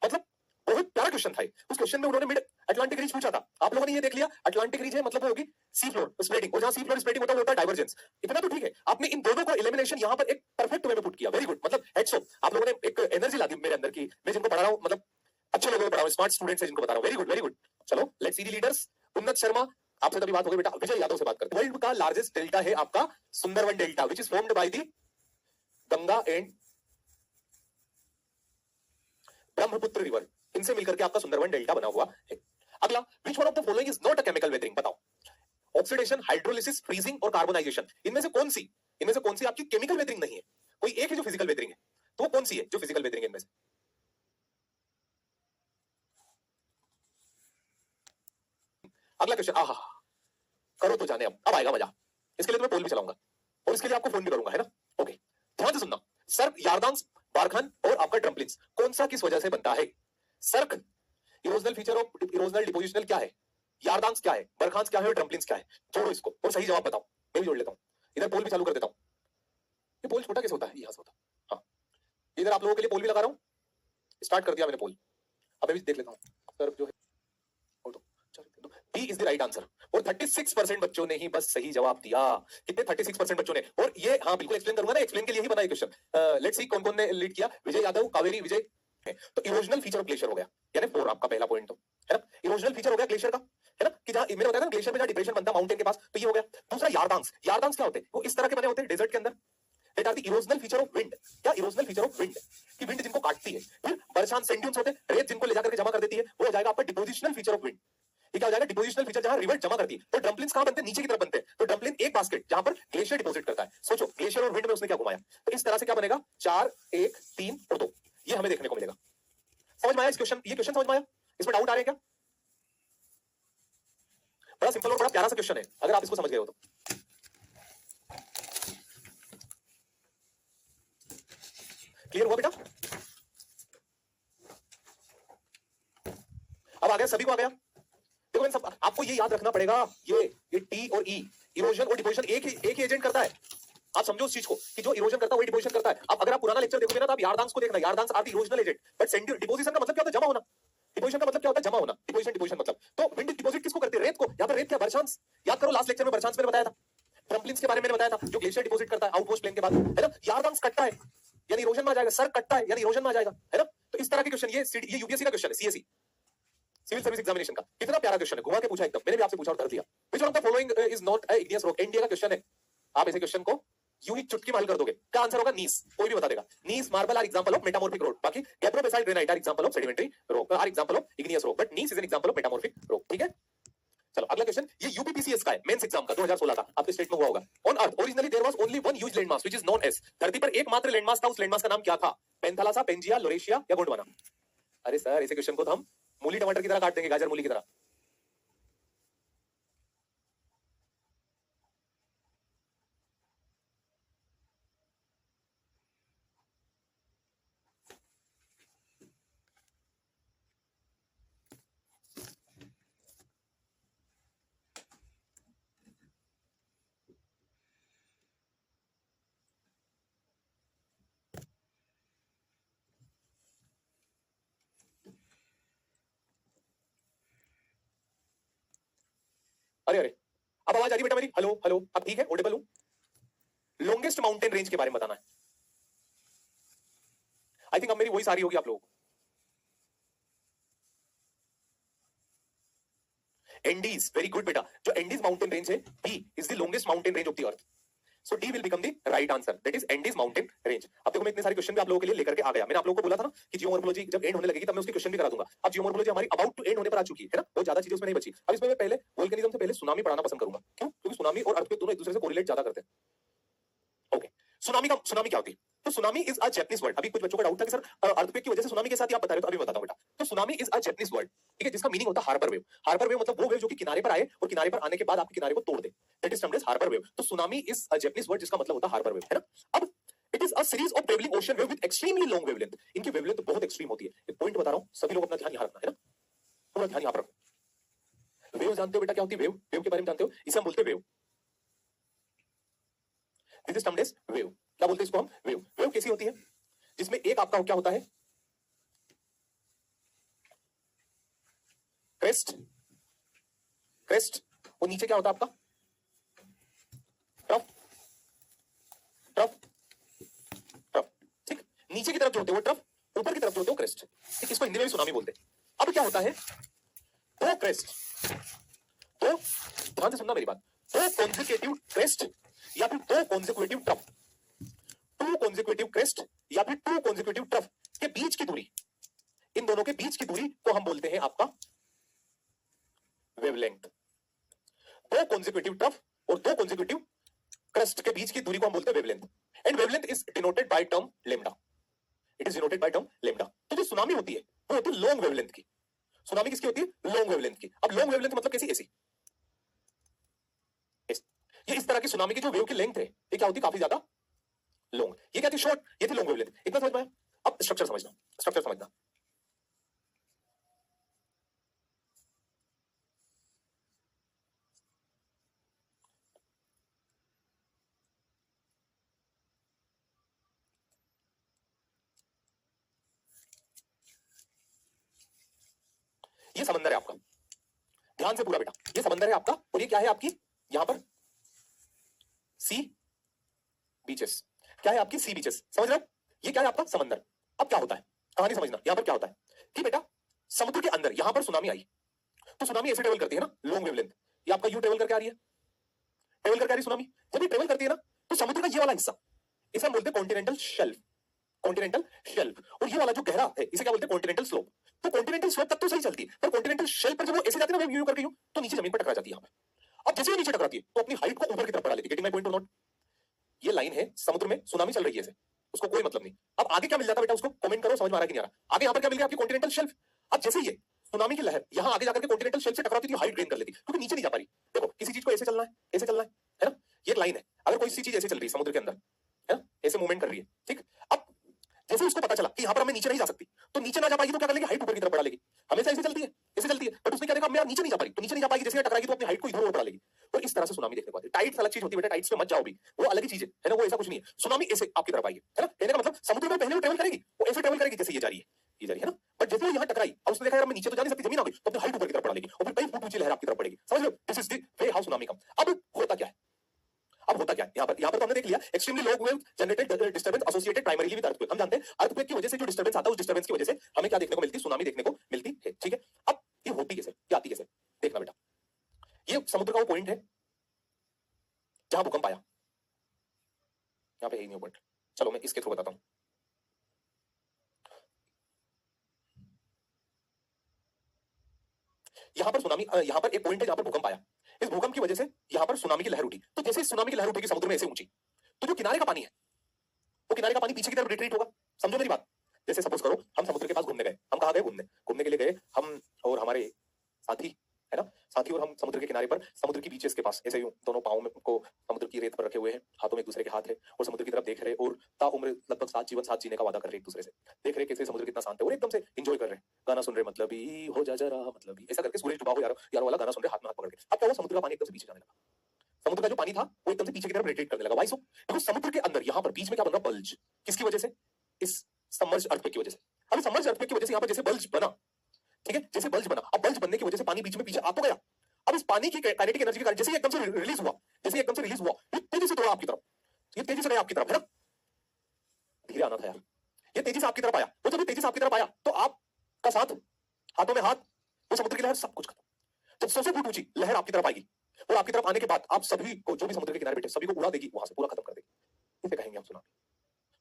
मतलब बहुत प्यारा क्वेश्चन था। उस क्वेश्चन में उन्होंने मिड अटलांटिक रीज पूछा था, आप लोगों ने ये देख लिया अटलांटिक रीज है, मतलब वो होगी सी फ्लोर स्प्रेडिंग, और जहां सी फ्लोर स्प्रेडिंग होता है वो होता है डाइवर्जेंस, इतना तो ठीक है। आपने इन दोनों को एलिमिनेशन यहां पर एक परफेक्ट वे में पुट किया, वेरी गुड, मतलब हेड्स ऑफ, आप लोगों ने एक एनर्जी ला दी मेरे अंदर की, मैं जिनको पढ़ा रहा हूं, मतलब अच्छे लोगों को पढ़ा रहा हूं, स्मार्ट स्टूडेंट्स हैं जिनको बता रहा हूं, वेरी गुड वेरी गुड। चलो लेट्स सी दी लीडर्स। उन्नत शर्मा, आपसे तभी बात हो गई बेटा, विजय यादव से बात करते हैं। वर्ल्ड का लार्जेस्ट डेल्टा है आपका Sundarban delta, which is formed by the Ganga and Brahmaputra river, इनसे मिलकर के आपका सुंदरवन डेल्टा बना हुआ है। अगला, which one of the following is not a chemical weathering, बताओ, ऑक्सीडेशन, हाइड्रोलिसिस, फ्रीजिंग और कार्बोनाइजेशन, इनमें से कौन सी आपकी केमिकल वेदरिंग नहीं है, कोई एक है जो फिजिकल वेदरिंग है, तो वो कौन सी है जो फिजिकल वेदरिंग है इनमें से? अगला क्वेश्चन, आहा करो तो जाने, अब आएगा मजा, इसके लिए तो मैं पोल भी चलाऊंगा और इसके लिए आपको फोन भी करूंगा, है ना। ओके, ध्यान से सुनना, सर्क, यारदांस, बारखान और आपका ड्रम्पलिन्स, कौन सा किस वजह से बनता है? Cirque erosional feature of erosional depositional क्या है, यारदांस क्या है, बरखांस क्या है और ड्रम्पलिन्स क्या है? जोड़ो इसको और सही जवाब बताओ, मैं भी जोड़ लेता हूं, इधर पोल भी चालू कर देता हूं। ये पोल छोटा कैसे होता है, यहां से होता है, हाँ, इधर आप लोगों के लिए पोल भी लगा रहा हूं, स्टार्ट कर दिया मैंने पोल, अब मैं भी देख लेता हूं। सर्क जो है B is the right answer, और 36% बच्चों ने ही बस सही जवाब दिया। कितने? 36% बच्चों ने, और ये हाँ बिल्कुल एक्सप्लेन करूंगा ना, एक्सप्लेन के लिए ही बना ये क्वेश्चन। लेट्स सी कौन कौन ने लीड किया, विजय यादव, कावेरी, विजय है। तो इरोजनल फीचर ऑफ ग्लेशियर हो गया, यानी 4 आपका पहला पॉइंट, तो है ना, इरोजनल फीचर हो गया ग्लेशियर का, है ना, कि जहां मैंने बताया ना ग्लेशियर में जहां डिप्रेशन बनता है माउंटेन के पास, तो ये हो गया। दूसरा यारदांस, यारदांस क्या होते हैं, वो इस तरह के बने होते हैं डेजर्ट के अंदर, that are the erosional feature of wind, क्या इरोजनल फीचर ऑफ विंड, कि विंड जिनको काटती है। फिर बरसात सैंड होते हैं, रेत जिनको ले जाकर के जमा कर देती है, वो हो जाएगा आपका डिपोजिशनल फीचर ऑफ विंड। ये क्या हो जाएगा, डिपोजिशनल फीचर, जहां रिवर जमा करती है। तो ड्रम्पलिन्स कहां बनते हैं, नीचे की तरफ बनते हैं, तो ड्रम्पलिन एक बास्केट जहां पर ग्लेशियर डिपोजिट करता है। सोचो ग्लेशियर और विंड में उसने क्या घुमाया, तो इस तरह से क्या बनेगा, 4 1 3 और 2, ये हमें देखने को मिलेगा। समझ में आया इस क्वेश्चन, ये क्वेश्चन समझ में आया, इसमें डाउट आ रहे हैं क्या? बड़ा सिंपल और बड़ा प्यारा सा क्वेश्चन है, अगर आप इसको समझ गए हो तो। क्लियर हुआ बेटा? अब आ गया, सभी को आ गया। देखो इन सब आपको ये याद रखना पड़ेगा, ये टी और ई, इरोजन और डिपोजिशन एक ही एजेंट करता है, आप समझो उस चीज को कि जो इरोजन करता है वही डिपोजिशन करता है। अब अगर आप पुराना लेक्चर देखोगे ना तो आप यारदांस को देखना, yardangs are the erosional agent, but deposition का मतलब क्या होता है? जमा होना। डिपोजिशन का मतलब क्या होता है? जमा होना। डिपोजिशन मतलब, तो विंड डिपॉजिट किसको करते हैं? रेत को। यहाँ पर रेत क्या? बरछांस। याद करो लास्ट लेक्चर में बरछांस मैंने बताया था, ट्रम्पलिन्स के बारे में मैंने बताया था, जो ग्लेशियर डिपॉजिट करता है आउटमोस्ट प्लेन के बाद, है ना। यारदांस कटता है यानी इरोजन में आ जाएगा, सर कटता है यानी इरोजन में आ जाएगा, है ना। तो इस तरह के क्वेश्चन ये यूपीएससी का क्वेश्चन है, सीएससी सिविल सर्विस एग्जामिनेशन का। कितना प्यारा क्वेश्चन है, घुमा के पूछा एकदम। मैंने भी आपसे पूछा और कर दिया। Which one of the following is not a igneous rock? India का क्वेश्चन है। आप ऐसे क्वेश्चन को यूं ही चुटकी मार कर दोगे, क्या आंसर होगा? नीस। कोई भी बता देगा। Gneiss marble are example of metamorphic rock, बाकी gabbro basalt granite are example of sedimentary rock, are example of igneous rock, but gneiss is an example of metamorphic rock. ठीक है, चलो अगला क्वेश्चन। ये यूपीपीसीएस का है, मेंस एग्जाम का, 2016 का, आपके स्टेट में हुआ होगा। On earth originally there was only one huge landmass which is known as, धरती पर एकमात्र लैंडमास था, उस लैंडमास का नाम क्या था? पेंथालासा, पेंजिया, लोरेशिया या गोंडवाना? अरे सर ऐसे क्वेश्चन को तो हम मूली टमाटर की तरह काट देंगे, गाजर मूली की तरह। अरे अरे, अब आवाज आ रही बेटा मेरी? हेलो हेलो, अब ठीक है, ऑडिबल हूं। लॉन्गेस्ट माउंटेन रेंज के बारे में बताना है। आई थिंक अब मेरी वही सारी होगी आप लोगों को। एंडीज, वेरी गुड बेटा। जो एंडीज माउंटेन रेंज है, B is the longest mountain range of the earth, so D will become the right answer, that is Andes mountain range. अब देखो मैं इतने सारे क्वेश्चन भी आप लोगों के लिए लेकर के आ गया। मैंने आप लोगों को बोला था ना कि जियोमॉर्फोलॉजी जब एंड होने लगेगी तब मैं उसके क्वेश्चन भी करा दूंगा। अब जियोमॉर्फोलॉजी हमारी अबाउट टू एंड होने पर आ चुकी है ना, बहुत ज्यादा चीजें उसमें नहीं बची। अब इसमें मैं पहले वोल्केनिज्म से पहले सुनामी पढ़ाना पसंद करूंगा। क्यों? क्योंकि सुनामी और अर्थक्वेक दोनों एक दूसरे से कोरिलेट ज्यादा करते हैं। ओके, सुनामी क्या होती है? तो tsunami is a Japanese word. अभी कुछ बच्चों का डाउट था कि सर अर्थक्वेक की वजह से सुनामी के साथ ही आप बता रहे हो, तो अभी बताता हूं बेटा। तो tsunami is a Japanese word, ठीक है, जिसका मीनिंग होता है हार्बर वेव। हार्बर वेव मतलब वो वेव जो कि किनारे पर आए और किनारे पर आने के बाद आपके किनारे को तोड़ दे, that is termed as harbour wave. तो tsunami is a Japanese word जिसका मतलब होता है हार्बर वेव, है ना। अब it is a series of travelling ocean wave with extremely long wavelength. इनकी वेवलेंथ बहुत एक्सट्रीम होती है। एक पॉइंट बता रहा हूं, सभी लोग अपना ध्यान यहां रखना, है ना, पूरा ध्यान यहां पर रखो। वेव जानते हो बेटा क्या होती है? वेव, वेव के बारे में जानते हो? इसे हम बोलते हैं wave, this is termed as wave. क्या बोलते हैं इसको हम? वेव। वेव कैसी होती है? जिसमें एक आपका क्या होता है? क्रेस्ट, क्रेस्ट, और नीचे क्या होता है आपका? ट्रफ, ट्रफ, ट्रफ, ठीक। नीचे की तरफ जो होते हैं वो ट्रफ, ऊपर की तरफ जो होते हैं वो क्रेस्ट, ठीक। इसको हिंदी में भी सुनामी बोलते हैं। अब क्या होता है? दो क्रेस्ट, तो ध्यान से सुनना मेरी बात, दो कॉन्जिक्यूटिव क्रेस्ट या फिर दो consecutive trough, two consecutive crest या फिर टू कॉन्जिक्यूटिव ट्रफ के बीच की दूरी, इन दोनों के बीच की दूरी को हम बोलते हैं आपका वेवलेंथ। दो कॉन्जिक्यूटिव ट्रफ और दो कॉन्जिक्यूटिव क्रेस्ट के बीच की दूरी को हम बोलते हैं wavelength, and wavelength is denoted by term lambda. It is denoted by term lambda. तो जो सुनामी होती है वो होती है लॉन्ग वेवलेंथ की। सुनामी किसकी होती है? लॉन्ग वेवलेंथ की। अब लॉन्ग वेवलेंथ मतलब कैसी? ऐसी, ये इस तरह की सुनामी की जो वेव की लेंथ है ये क्या होती है? काफी ज्यादा लॉन्ग। ये क्या थी? शॉर्ट। ये थी लॉन्ग वेवलेंथ। इतना समझ में आया? अब स्ट्रक्चर समझना, स्ट्रक्चर समझना। ये समंदर है आपका, ध्यान से पूरा बेटा, ये समंदर है आपका, और ये क्या है आपकी? यहां पर सी बीचेस। क्या है आपकी? Sea beaches. समझ रहे हो? ये क्या है आपका? समंदर। अब क्या होता है, कहानी समझना। यहां पर क्या होता है कि बेटा समुद्र के अंदर यहां पर सुनामी आई, तो सुनामी ऐसे ट्रेवल करती है ना, लॉन्ग वेवलेंथ। ये आपका यू ट्रेवल करके आ रही है, ट्रेवल करके आ रही सुनामी। जब ये ट्रेवल करती है ना, तो समुद्र का ये वाला हिस्सा, इसे हम बोलते हैं कॉन्टिनेंटल शेल्फ, कॉन्टिनेंटल शेल्फ। और ये वाला जो गहरा है इसे क्या बोलते हैं? Continental slope. तो कॉन्टिनेंटल स्लोप तक तो सही चलती है, पर कॉन्टिनेंटल शेल्फ पर जब वो ऐसे जाती है ना, यूं करके यूं, तो नीचे जमीन पर टकरा जाती है। यहां पर अब जैसे वो नीचे टकराती है तो अपनी हाइट को ऊपर की तरफ बढ़ा लेती है। गेटिंग माय पॉइंट और नॉट? ये लाइन है, समुद्र में सुनामी चल रही है, उसको कोई मतलब नहीं। अब आगे क्या मिल जाता है बेटा, उसको कमेंट करो, समझ में आ रहा है कि नहीं आ रहा? आगे यहां पर क्या मिल गया? आपकी कॉन्टिनेंटल शेल्फ। अब जैसे ये सुनामी की लहर यहां आगे जाकर के कॉन्टिनेंटल शेल्फ से टकराती थी, हाइट गेन कर लेती, क्योंकि नीचे नहीं जा पा रही। देखो किसी चीज को ऐसे चलना है, ऐसे चलना है ना, ये एक लाइन है। अगर कोई सी चीज ऐसे चल रही है समुद्र के अंदर, है ना, ऐसे मूवमेंट कर रही है, ठीक। अब जैसे उसको पता चला कि यहां पर मैं नीचे नहीं जा सकती, तो नीचे ना जा पाएगी तो क्या कर लेगी? हाइट ऊपर की तरफ बढ़ा लेगी। हमेशा ऐसे चलती है, ऐसे चलती है, बट उसने क्या देखा, मैं नीचे नहीं जा पाई, तो नीचे नहीं जा पाएगी, जैसे टकराएगी तो अपनी हाइट को इधर ऊपर बढ़ा लेगी। और इस तरह से सुनामी देखने को आती है। टाइड्स अलग चीज होती है बेटा, टाइड्स में मत जाओ भी, वो अलग ही चीज है ना, वो ऐसा कुछ नहीं है। सुनामी ऐसे आपकी तरफ आएगी, है ना, कहने का मतलब समुद्र में पहले वो ट्रेवल करेगी, वो ऐसे ट्रेवल करेगी जैसे ये जा रही है, ये जा रही है ना, बट जैसे वो यहाँ टकराई और उसने देखा यार मैं नीचे तो जा नहीं सकती, जमीन आ गई, तो अपनी हाइट ऊपर की तरफ बढ़ा लेगी और फिर कई फुट ऊंची लहर आपकी तरफ पड़ेगी। समझ लो, this is the way how tsunami come. अब होता क्या है, अब होता क्या है यहाँ पर तो हमने देख लिया, extremely low wave generated disturbance associated primarily with earthquake. हम जानते हैं अर्थक्वेक की वजह से जो डिस्टर्बेंस आता है, उस डिस्टर्बेंस की वजह से हमें क्या देखने को मिलती है, सुनामी देखने को मिलती है। ठीक है, अब ये होती कैसे, क्या आती कैसे, देखना बेटा। ये समुद्र का वो पॉइंट है जहां भूकंप आया, यहाँ पे है ही नहीं पॉइंट, चलो मैं इसके थ्रू बताता हूं। यहाँ पर सुनामी, यहाँ पर एक पॉइंट है जहां पर भूकंप आया, इस भूकंप की वजह से यहाँ पर सुनामी की लहर उठी। तो जैसे सुनामी की लहर उठेगी समुद्र में ऐसे ऊंची, तो जो किनारे का पानी है, वो किनारे का पानी पीछे की तरफ रिट्रीट होगा। समझो मेरी बात, जैसे सपोज करो हम समुद्र के पास घूमने गए, हम कहाँ गए, घूमने, घूमने के लिए गए हम और हमारे साथी, है ना, साथी और हम समुद्र के किनारे पर, समुद्र की बीचेस के पास ऐसे यूं दोनों पाँव में को समुद्र की रेत पर रखे हुए हैं, हाथों में एक दूसरे के हाथ है और समुद्र की तरफ देख रहे और ताउम्र लगभग साथ जीवन साथ जीने का वादा कर रहे, एक दूसरे से देख रहे कैसे समुद्र कितना शांत है और एकदम से एंजॉय कर रहे हैं, गाना सुन रहे, मतलब ही हो जा जरा, मतलब ही ऐसा करके सूरज डूबा हो यारो यारो वाला गाना सुन रहे, हाथ में हाथ पकड़ के। अब क्या हुआ, समुद्र का पानी एकदम से पीछे जाने लगा, समुद्र का जो पानी था वो एकदम से पीछे की तरफ रिट्रीट करने लगा। वाई सो, क्योंकि समुद्र के अंदर यहाँ पर बीच में क्या बन रहा, बल्ज, किसकी वजह से, इस सबमर्ज अर्थक्वेक की वजह से। अब सबमर्ज अर्थक्वेक की वजह से यहाँ पर जैसे बल्ज बना, ठीक है, जैसे बल्ज बना, अब बल्ज बनने की वजह से पानी बीच में पीछे आ तो गया। अब इस पानी की काइनेटिक एनर्जी के कारण जैसे एकदम से रिलीज हुआ, जैसे एकदम से रिलीज हुआ, ये तेजी से दौड़ा आपकी तरफ, ये तेजी से गया आपकी तरफ, है ना, धीरे आना था यार, ये तेजी से आपकी तरफ आया, वो जब तेजी से आपकी तरफ आया तो आपका साथ, हाथों में हाथ, वो समुद्र की लहर, सब कुछ खत्म। जब 100 फुट ऊंची लहर आपकी तरफ आएगी और आपकी तरफ आने के बाद आप सभी को, जो भी समुद्र के किनारे बैठे सभी को उड़ा देगी, वहां से पूरा खत्म कर देगी, इसे कहेंगे हम सुनामी।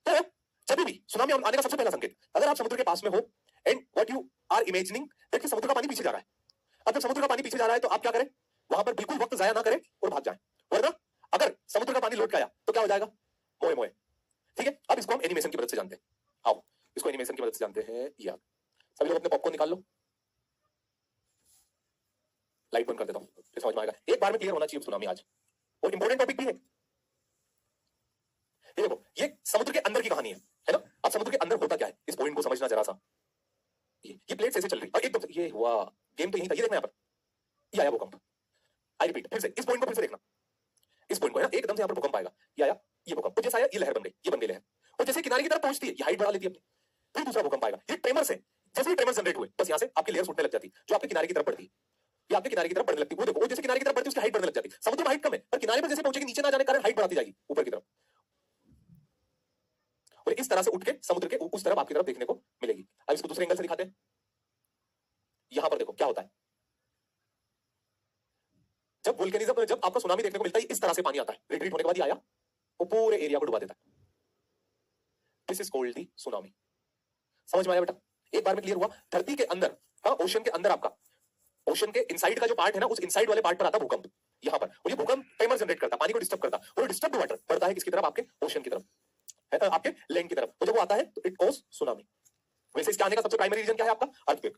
तो जब भी सुनामी आने का सबसे पहला संकेत, अगर आप समुद्र के पास में हो and what you are imagining, देखिए समुद्र का पानी पीछे जा रहा है। अब जब समुद्र का पानी पीछे जा रहा है तो आप क्या करें, वहां पर बिल्कुल वक्त जाया ना करें और भाग जाएं, वरना अगर समुद्र का पानी लौट के आया तो क्या हो जाएगा, मोए मोए। ठीक है, अब इसको हम एनिमेशन की मदद से जानते हैं। आओ इसको एनिमेशन की मदद से जानते हैं। यार सभी लोग अपने पॉपकॉर्न निकाल लो, लाइट बंद कर देता हूं, फिर समझ में आएगा। एक बार में क्लियर होना चाहिए सुनामी आज, और इंपॉर्टेंट टॉपिक भी है। ये देखो, ये समुद्र के अंदर की कहानी है ना। अब समुद्र के अंदर होता क्या है, इस पॉइंट को समझना जरा सा। ये प्लेट्स ऐसे चल रही और एकदम ये हुआ, गेम तो यही था, ये देखना यहाँ पर, ये आया भूकंप। आई रिपीट, फिर से इस पॉइंट को फिर से देखना, इस पॉइंट को है ना, एकदम से यहाँ पर भूकंप आएगा, ये आया, ये भूकंप, तो जैसा आया ये लहर बन गई, ये बन गई लहर, और जैसे किनारे की तरफ पहुंचती है ये हाइट बढ़ा लेती है अपनी, फिर दूसरा भूकंप आएगा, ये ट्रेमर्स है, जैसे ही ट्रेमर्स जनरेट हुए बस यहाँ से आपकी लेयर्स उठने लग जाती, जो आपके किनारे की तरफ बढ़ती है, ये आपके किनारे की तरफ बढ़ने लगती है। वो देखो, वो जैसे किनारे की तरफ बढ़ती है उसकी हाइट बढ़ने लग जाती है। समुद्र में हाइट कम है पर किनारे पर जैसे पहुंचेगी नीचे ना जाने के कारण हाइट बढ़ाती जाएगी ऊपर की तरफ, और इस तरह से उठ के समुद्र के उस तरफ आपकी तरफ देखने को मिलेगी। अब इसको दूसरे एंगल से दिखाते हैं। यहां पर देखो क्या होता है, जब वोल्केनिज्म, जब आपका सुनामी देखने को मिलता है इस तरह से पानी आता है, रिट्रीट होने के बाद ये आया, वो पूरे एरिया को डुबा देता है। This is called the tsunami. समझ में आया बेटा, एक बार में क्लियर हुआ। धरती के अंदर, हाँ, ओशन के अंदर, आपका ओशन के इनसाइड का जो पार्ट है ना, उस इनसाइड वाले पार्ट पर आता भूकंप यहां पर, और ये भूकंप ट्रेमर जनरेट करता, पानी को डिस्टर्ब करता, और डिस्टर्ब वाटर बढ़ता है किसकी तरफ, आपके ओशन की तरफ, है ना, आपके लैंड की तरफ। तो जब वो आता है तो इट कॉज सुनामी। वैसे इसके आने का सबसे प्राइमरी रीजन क्या है, आपका अर्थक्वेक,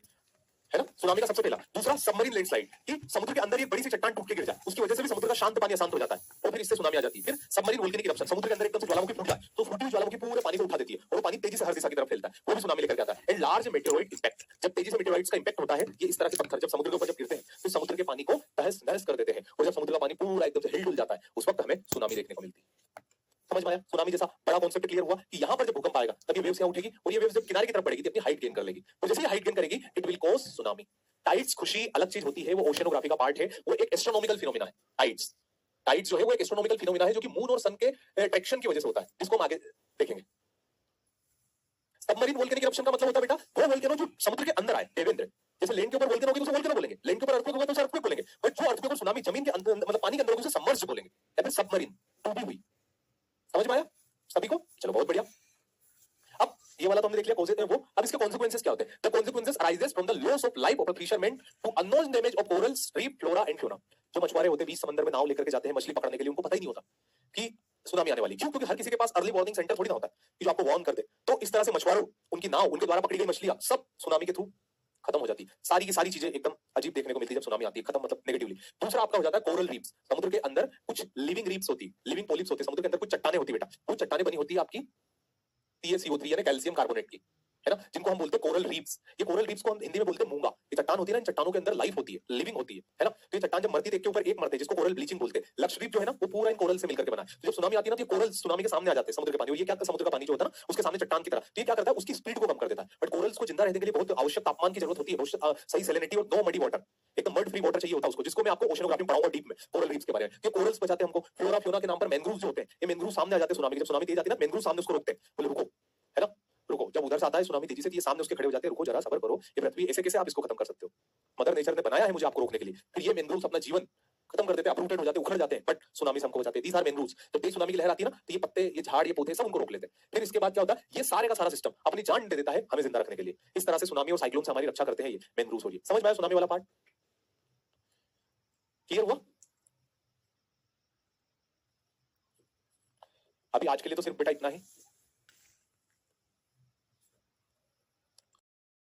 है ना, सुनामी का सबसे पहला। दूसरा सबमरीन लैंडस्लाइड, कि समुद्र के अंदर एक बड़ी सी चट्टान टूट के गिर जाए, उसकी वजह से भी समुद्र का शांत पानी अशांत हो जाता है और फिर इससे सुनामी आ जाती है। फिर सबमरीन वोल्केनिक इरप्शन, समुद्र के अंदर एकदम से ज्वालामुखी फूट जाए तो फूटी हुई ज्वालामुखी पूरे पानी को उठा देती है और वो पानी तेजी से हर दिशा की तरफ फैलता है, वो भी सुनामी लेकर आता है। एंड लार्ज मेटेरोइड इम्पैक्ट, जब तेजी से मेटेरोइड्स का इम्पैक्ट होता है, ये इस तरह के पत्थर जब समुद्र के ऊपर जब गिरते हैं तो समुद्र के पानी को तहस नहस कर देते हैं, और जब समुद्र का पानी पूरा एकदम से हिल जाता है उस वक्त हमें सुनामी देखने को मिलती है। समझ में आया, सुनामी जैसा बड़ा कॉन्सेप्ट क्लियर हुआ कि यहां पर जब भूकंप आएगा तब ये वेव्स यहां उठेगी और ये वेव्स जब किनारे की तरफ बढ़ेगी तो अपनी हाइट गेन कर लेगी, तो जैसे ही हाइट गेन करेगी it will cause tsunami. Tides खुशी अलग चीज होती है, वो ओशियनोग्राफी का पार्ट है, वो एक एस्ट्रोनॉमिकल फिनोमिना है। टाइड्स, टाइड्स जो है वो एक एस्ट्रोनॉमिकल फिनोमिना है जो कि मून और सन के अट्रैक्शन की वजह से होता है, जिसको हम आगे देखेंगे। सबमरीन वोल्केनिक इरप्शन का मतलब होता है बेटा वो वोल्केनो जो समुद्र के अंदर आए। देवेंद्र, जैसे लैंड के ऊपर वोल्केनो होगी तो उसे वोल्केनो बोलेंगे, लैंड के ऊपर अर्थक्वेक होगा तो उसे अर्थक्वेक बोलेंगे, बट जो अर्थक्वेक और सुनामी जमीन के अंदर मतलब पानी के अंदर होगी उसे सबमर्ज बोलेंगे या फिर सबमरीन, डूबी हुई। समझ में आया सभी को, चलो बहुत बढ़िया। अब ये वाला तो हमने देख लिया कॉजेज है वो। अब इसके कॉन्सिक्वेंसेस क्या होते हैं? The consequences arises from the loss of life of a fisherman to unknown damage of corals, reef, flora and fauna. जो मछुआरे होते हैं बीच समंदर में नाव लेकर के जाते हैं मछली पकड़ने के लिए, उनको पता ही नहीं होता कि सुनामी आने वाली। क्यों? क्योंकि हर किसी के पास अर्ली वार्निंग सेंटर थोड़ी ना होता है कि जो आपको वार्न कर दे। तो इस तरह से मछुआरों, उनकी नाव, उनके द्वारा पकड़ी गई मछलियां सब सुनामी के थ्रू खत्म हो जाती। सारी की सारी चीजें एकदम अजीब देखने को मिलती है जब सुनामी आती है, खत्म मतलब नेगेटिवली। दूसरा आपका हो जाता है कोरल रीफ्स। समुद्र के अंदर कुछ लिविंग रीफ्स होती है, लिविंग पॉलिप्स होते हैं। समुद्र के अंदर कुछ चट्टानें होती है बेटा, वो चट्टानें बनी होती है आपकी PaCO3 यानी कैल्शियम कार्बोनेट की। है ना, जिनको हम बोलते हैं कोरल रीफ्स। ये कोरल रीफ्स को हम हिंदी में बोलते हैं मूंगा। ये चट्टान होती है ना, इन चट्टानों के अंदर लाइफ होती है, लिविंग होती है ना। तो ये चट्टान जब मरती है, एक के ऊपर एक मरते हैं, जिसको कोरल ब्लीचिंग बोलते हैं। लक्षद्वीप जो है ना, वो पूरा इन कोरल से मिलकर के बना है। तो जब सुनामी आती है ना, तो कोरल सुनामी के सामने आ जाते हैं समुद्र के पानी। और ये क्या, समुद्र का पानी जो होता है ना, उसके सामने चट्टान की तरह, तो ये क्या करता है, उसकी स्पीड को कम कर देता है। बट कोरल्स को जिंदा रहने के लिए बहुत आवश्यक तापमान की जरूरत होती है, सही सैलिनिटी और नो मडी वाटर, एकदम मड फ्री वाटर चाहिए होता है उसको, जिसको मैं आपको ओशनोग्राफी में पढ़ाऊंगा डीप में, कोरल रीफ्स के बारे में। ये कोरल्स बचाते हैं हमको। फ्लोरा फ्योना के नाम पर मैंग्रोव्स जो होते हैं, ये मैंग्रोव सामने आ जाते हैं सुनामी के, जब सुनामी तेज आती है ना, मैंग्रोव सामने उसको रोकते हैं, बोले रुको, है ना, रुको। जब उधर से आता है सुनामी तेजी से, ये सामने उसके खड़े हो जाते हैं, रुको जरा, सब्र करो, ये पृथ्वी ऐसे कैसे आप इसको खत्म कर सकते हो, मदर नेचर ने बनाया है मुझे आपको रोकने के लिए। फिर ये मैंग्रोव्स अपना जीवन खत्म कर देते हैं, अपरूटेड हो जाते हैं, उखड़ जाते हैं, बट सुनामी से हमको बचाते हैं। These are mangroves. जब तेज सुनामी की लहर आती है ना, तो ये पत्ते, ये झाड़, ये पौधे सब उनको रोक लेते हैं। फिर इसके बाद क्या होता है, ये सारे का सारा सिस्टम अपनी जान दे देता है हमें जिंदा रखने के लिए। इस तरह से सुनामी और साइक्लोन से हमारी रक्षा करते हैं ये मैंग्रोव्स। हो, समझ में आया सुनामी वाला पार्ट? क्लियर हुआ? अभी आज के लिए तो सिर्फ बेटा इतना ही।